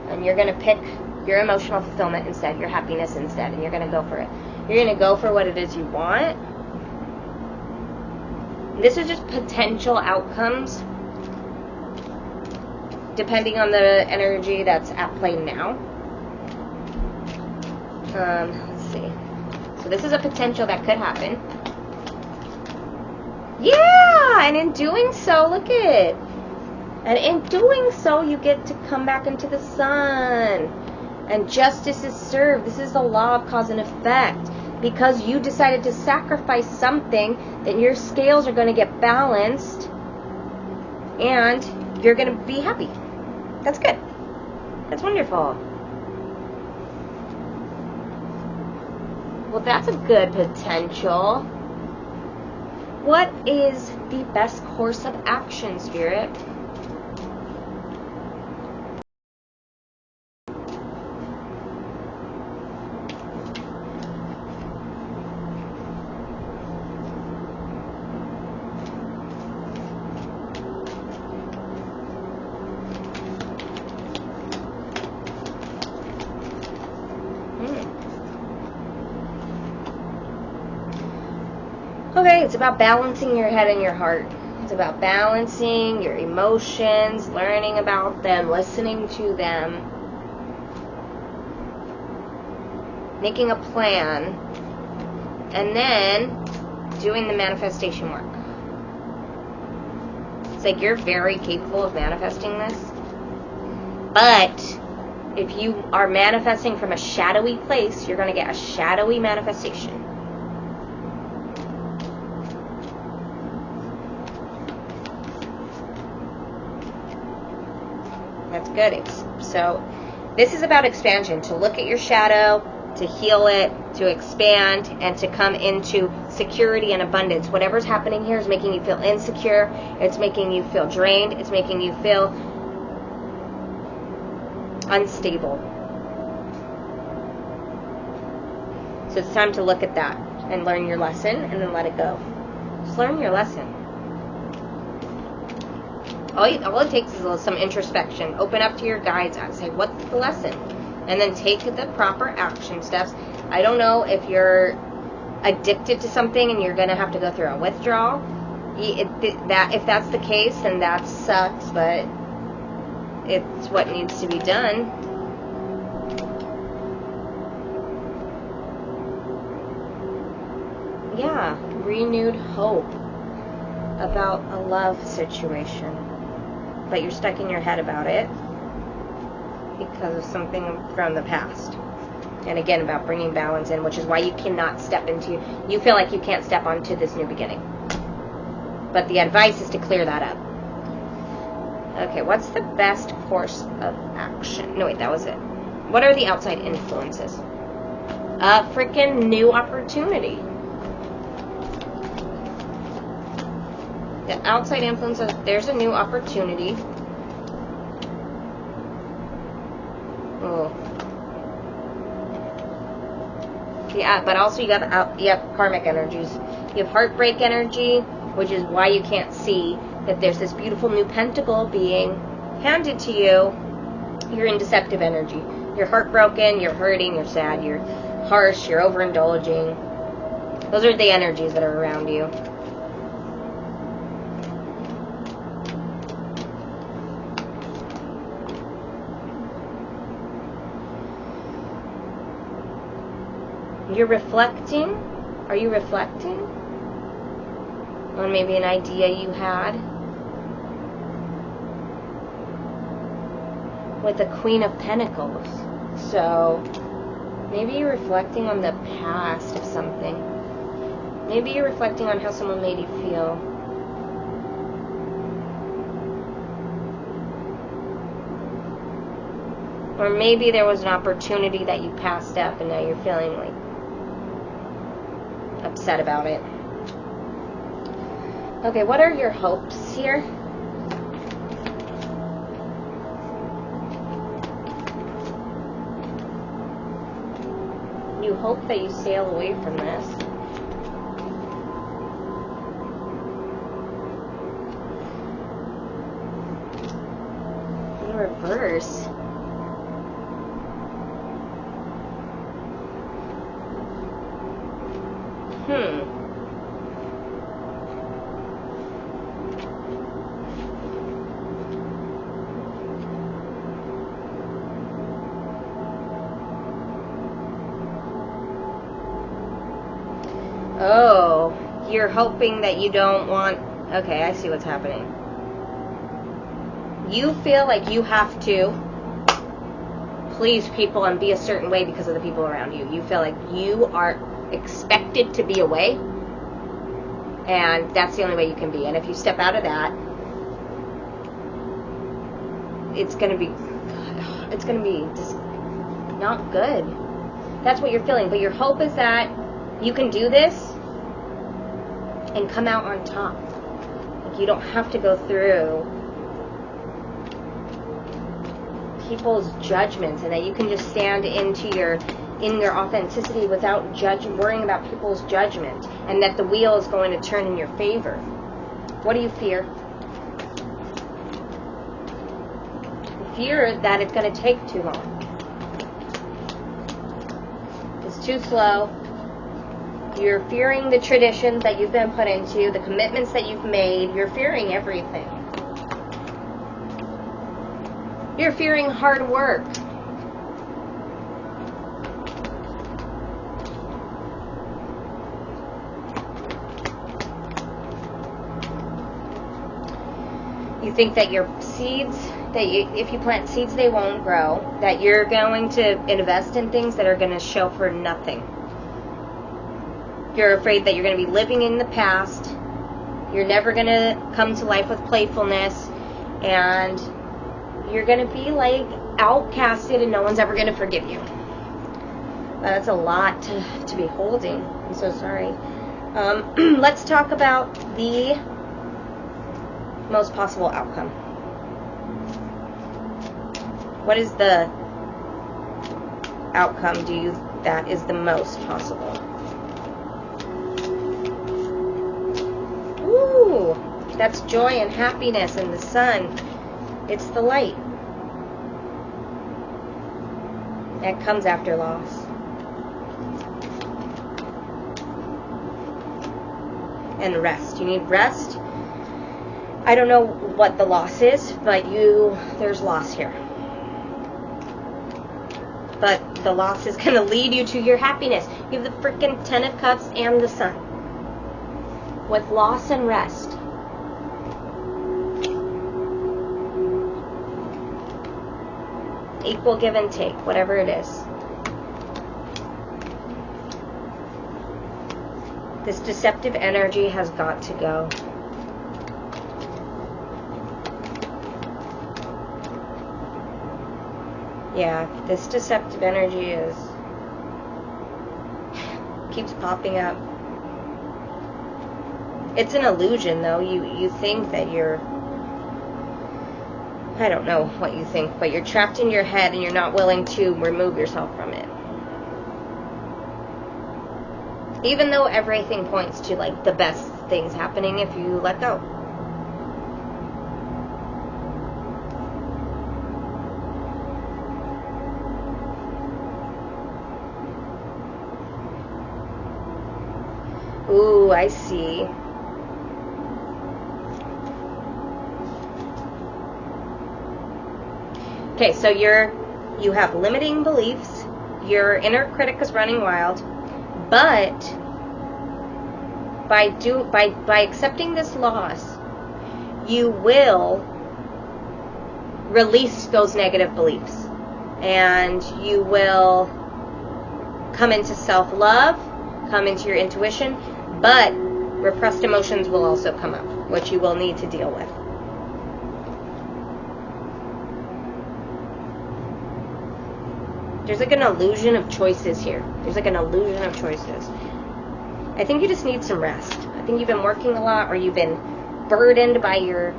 And you're going to pick your emotional fulfillment instead, your happiness instead, and you're going to go for it. You're going to go for what it is you want. This is just potential outcomes depending on the energy that's at play now. Let's see. So this is a potential that could happen. Yeah! And in doing so, look at it. And in doing so, you get to come back into the sun. And justice is served. This is the law of cause and effect. Because you decided to sacrifice something, then your scales are going to get balanced. And you're going to be happy. That's good. That's wonderful. Well, that's a good potential. What is the best course of action, Spirit? Okay, it's about balancing your head and your heart. It's about balancing your emotions, learning about them, listening to them, making a plan, and then doing the manifestation work. It's like you're very capable of manifesting this, but if you are manifesting from a shadowy place, you're going to get a shadowy manifestation. That's good. So this is about expansion, to look at your shadow, to heal it, to expand, and to come into security and abundance. Whatever's happening here is making you feel insecure. It's making you feel drained. It's making you feel unstable. So it's time to look at that and learn your lesson and then let it go. Just learn your lesson. All it takes is some introspection. Open up to your guides and say, what's the lesson? And then take the proper action steps. I don't know if you're addicted to something and you're going to have to go through a withdrawal. That if that's the case, then that sucks, but it's what needs to be done. Yeah, renewed hope about a love situation, but you're stuck in your head about it because of something from the past. And again, about bringing balance in, which is why you cannot you feel like you can't step onto this new beginning. But the advice is to clear that up. Okay, what's the best course of action? No, wait, that was it. What are the outside influences? A freaking new opportunity. The outside influences, there's a new opportunity. Oh. Yeah, but also you have karmic energies. You have heartbreak energy, which is why you can't see that there's this beautiful new pentacle being handed to you. You're in deceptive energy. You're heartbroken, you're hurting, you're sad, you're harsh, you're overindulging. Those are the energies that are around you. You're reflecting. Are you reflecting on maybe an idea you had? With the Queen of Pentacles. So, maybe you're reflecting on the past of something. Maybe you're reflecting on how someone made you feel. Or maybe there was an opportunity that you passed up and now you're feeling like upset about it. Okay, what are your hopes here? You hope that you sail away from this. In reverse. Oh, you're hoping that you don't want... Okay, I see what's happening. You feel like you have to please people and be a certain way because of the people around you. You feel like you are expected to be a way, and that's the only way you can be. And if you step out of that, it's gonna be just not good. That's what you're feeling. But your hope is that you can do this and come out on top. Like you don't have to go through people's judgments, and that you can just stand in your authenticity without worrying about people's judgment, and that the wheel is going to turn in your favor. What do you fear? You fear that it's going to take too long. It's too slow. You're fearing the traditions that you've been put into, the commitments that you've made. You're fearing everything. You're fearing hard work. You think that your seeds, if you plant seeds, they won't grow. That you're going to invest in things that are going to show for nothing. You're afraid that you're going to be living in the past. You're never going to come to life with playfulness. And you're going to be like outcasted and no one's ever going to forgive you. That's a lot to be holding. I'm so sorry. Let's talk about the most possible outcome. What is the outcome that is the most possible? Ooh, that's joy and happiness and the sun. It's the light that comes after loss. And rest. You need rest. I don't know what the loss is, but there's loss here. But the loss is going to lead you to your happiness. You have the freaking Ten of Cups and the Sun. With loss and rest. Equal give and take, whatever it is. This deceptive energy has got to go. Yeah, this deceptive energy keeps popping up. It's an illusion, though. You think that you're, I don't know what you think, but you're trapped in your head and you're not willing to remove yourself from it. Even though everything points to, like, the best things happening if you let go. Ooh, I see. Okay, so you have limiting beliefs. Your inner critic is running wild. But by accepting this loss, you will release those negative beliefs, and you will come into self-love, come into your intuition, but repressed emotions will also come up, which you will need to deal with. There's like an illusion of choices here. There's like an illusion of choices. I think you just need some rest. I think you've been working a lot, or you've been burdened by your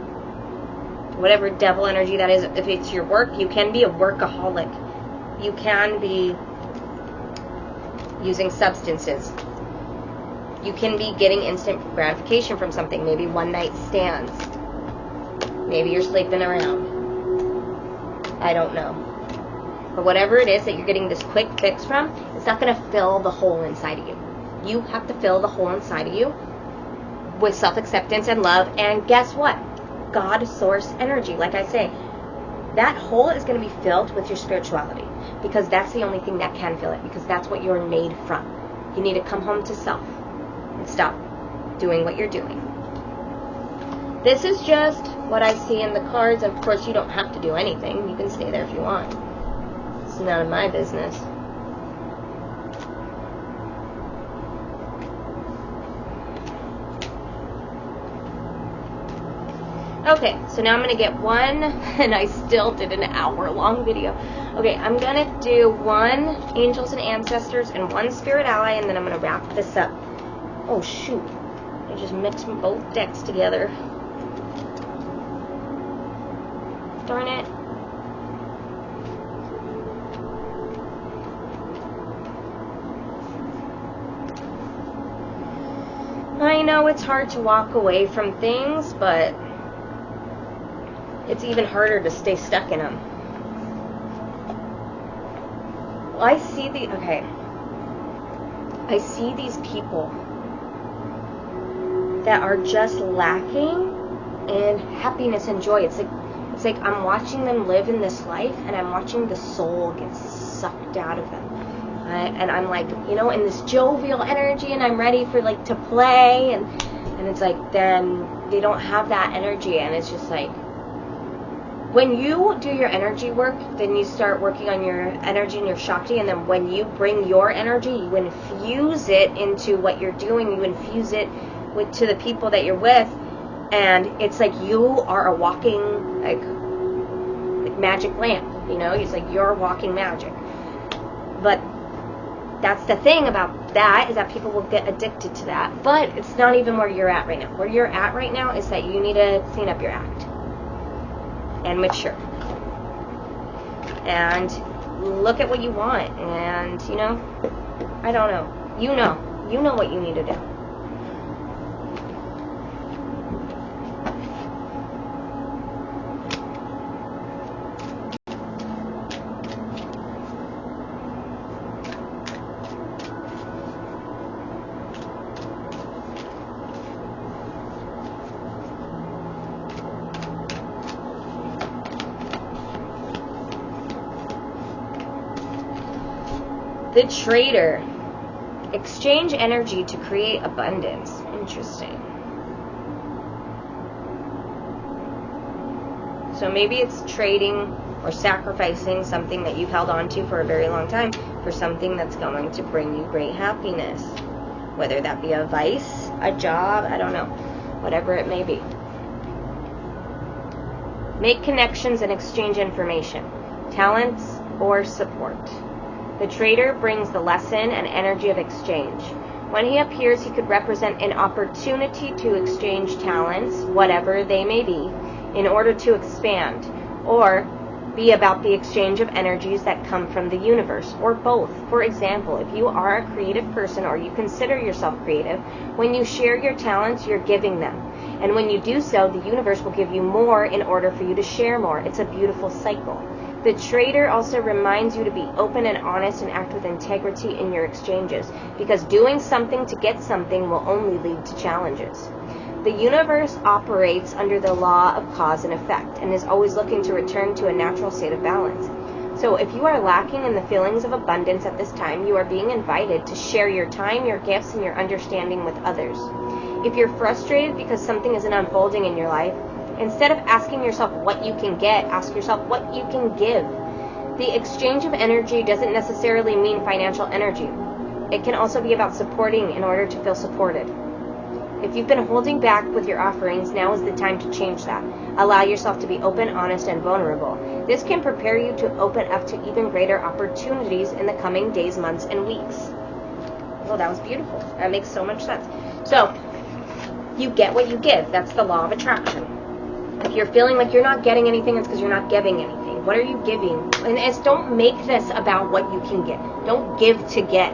whatever devil energy that is. If it's your work, you can be a workaholic. You can be using substances. You can be getting instant gratification from something. Maybe one night stands. Maybe you're sleeping around. I don't know. But whatever it is that you're getting this quick fix from, it's not going to fill the hole inside of you. You have to fill the hole inside of you with self-acceptance and love. And guess what? God, source, energy. Like I say, that hole is going to be filled with your spirituality, because that's the only thing that can fill it, because that's what you're made from. You need to come home to self and stop doing what you're doing. This is just what I see in the cards. Of course, you don't have to do anything. You can stay there if you want. It's none of my business. Okay, so now I'm going to get one, and I still did an hour-long video. Okay, I'm going to do one Angels and Ancestors and one Spirit Ally, and then I'm going to wrap this up. Oh, shoot. I just mixed both decks together. Darn it. I know it's hard to walk away from things, but it's even harder to stay stuck in them. Well, I see these people that are just lacking in happiness and joy. It's like I'm watching them live in this life, and I'm watching the soul get sucked out of them. And I'm like, in this jovial energy, and I'm ready for to play, and it's like, then they don't have that energy, and it's just like, when you do your energy work, then you start working on your energy and your Shakti, and then when you bring your energy, you infuse it into what you're doing, you infuse it to the people that you're with, and it's like you are a walking, like magic lamp, it's like you're walking magic. But that's the thing about that, is that people will get addicted to that. But it's not even where you're at right now. Where you're at right now is that you need to clean up your act and mature. And look at what you want. And, I don't know. You know what you need to do. The Trader. Exchange energy to create abundance. Interesting. So maybe it's trading or sacrificing something that you've held on to for a very long time for something that's going to bring you great happiness. Whether that be a vice, a job, I don't know. Whatever it may be. Make connections and exchange information. Talents or support. The Trader brings the lesson and energy of exchange. When he appears, he could represent an opportunity to exchange talents, whatever they may be, in order to expand, or be about the exchange of energies that come from the universe, or both. For example, if you are a creative person or you consider yourself creative, when you share your talents, you're giving them. And when you do so, the universe will give you more in order for you to share more. It's a beautiful cycle. The Trader also reminds you to be open and honest and act with integrity in your exchanges, because doing something to get something will only lead to challenges. The universe operates under the law of cause and effect and is always looking to return to a natural state of balance. So if you are lacking in the feelings of abundance at this time, you are being invited to share your time, your gifts, and your understanding with others. If you're frustrated because something isn't unfolding in your life, instead of asking yourself what you can get, ask yourself what you can give. The exchange of energy doesn't necessarily mean financial energy. It can also be about supporting in order to feel supported. If you've been holding back with your offerings, now is the time to change that. Allow yourself to be open, honest, and vulnerable. This can prepare you to open up to even greater opportunities in the coming days, months, and weeks. Oh, that was beautiful. That makes so much sense. So, you get what you give. That's the law of attraction. If you're feeling like you're not getting anything, it's because you're not giving anything. What are you giving? And don't make this about what you can get. Don't give to get.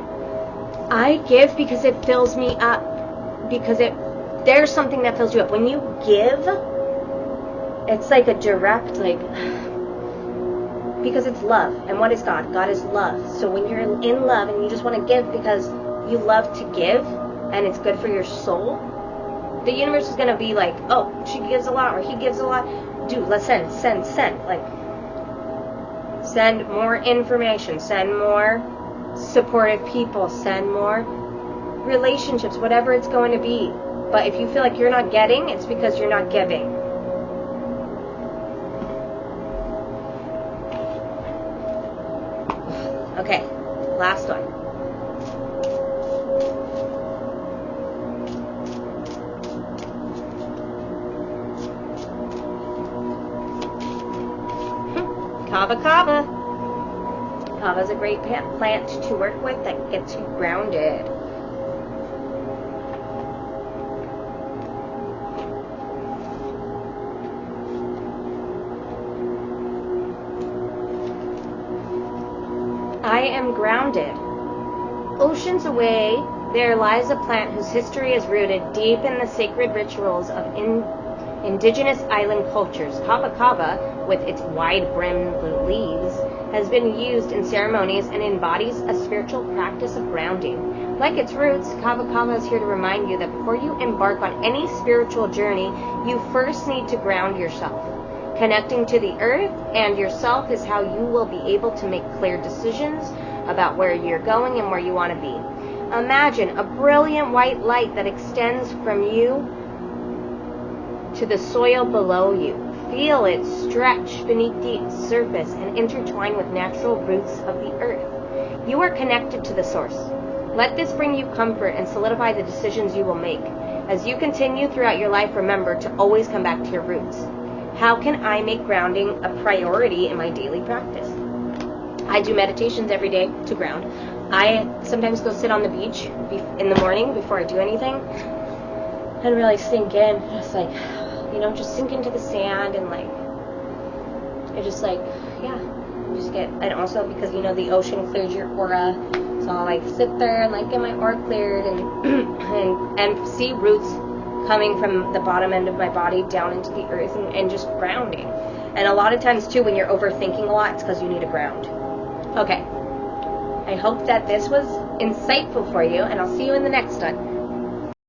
I give because it fills me up. Because there's something that fills you up. When you give, it's like a direct, because it's love. And what is God? God is love. So when you're in love and you just want to give because you love to give and it's good for your soul, the universe is going to be like, oh, she gives a lot or he gives a lot. Dude, let's send. Send more information. Send more supportive people. Send more relationships, whatever it's going to be. But if you feel like you're not getting, it's because you're not giving. Okay, last one. Kava Kava. Kava is a great plant to work with that gets you grounded. I am grounded. Oceans away, there lies a plant whose history is rooted deep in the sacred rituals of indigenous island cultures. Kava Kava, with its wide-brimmed leaves, has been used in ceremonies and embodies a spiritual practice of grounding. Like its roots, Kava Kava is here to remind you that before you embark on any spiritual journey, you first need to ground yourself. Connecting to the earth and yourself is how you will be able to make clear decisions about where you're going and where you want to be. Imagine a brilliant white light that extends from you to the soil below you. Feel it stretch beneath the surface and intertwine with natural roots of the earth. You are connected to the source. Let this bring you comfort and solidify the decisions you will make. As you continue throughout your life, remember to always come back to your roots. How can I make grounding a priority in my daily practice? I do meditations every day to ground. I sometimes go sit on the beach in the morning before I do anything and really sink in. Just just sink into the sand and and also because the ocean clears your aura. So I'll sit there and get my aura cleared and see roots coming from the bottom end of my body down into the earth and just grounding. And a lot of times too, when you're overthinking a lot, it's because you need to ground. Okay. I hope that this was insightful for you, and I'll see you in the next one.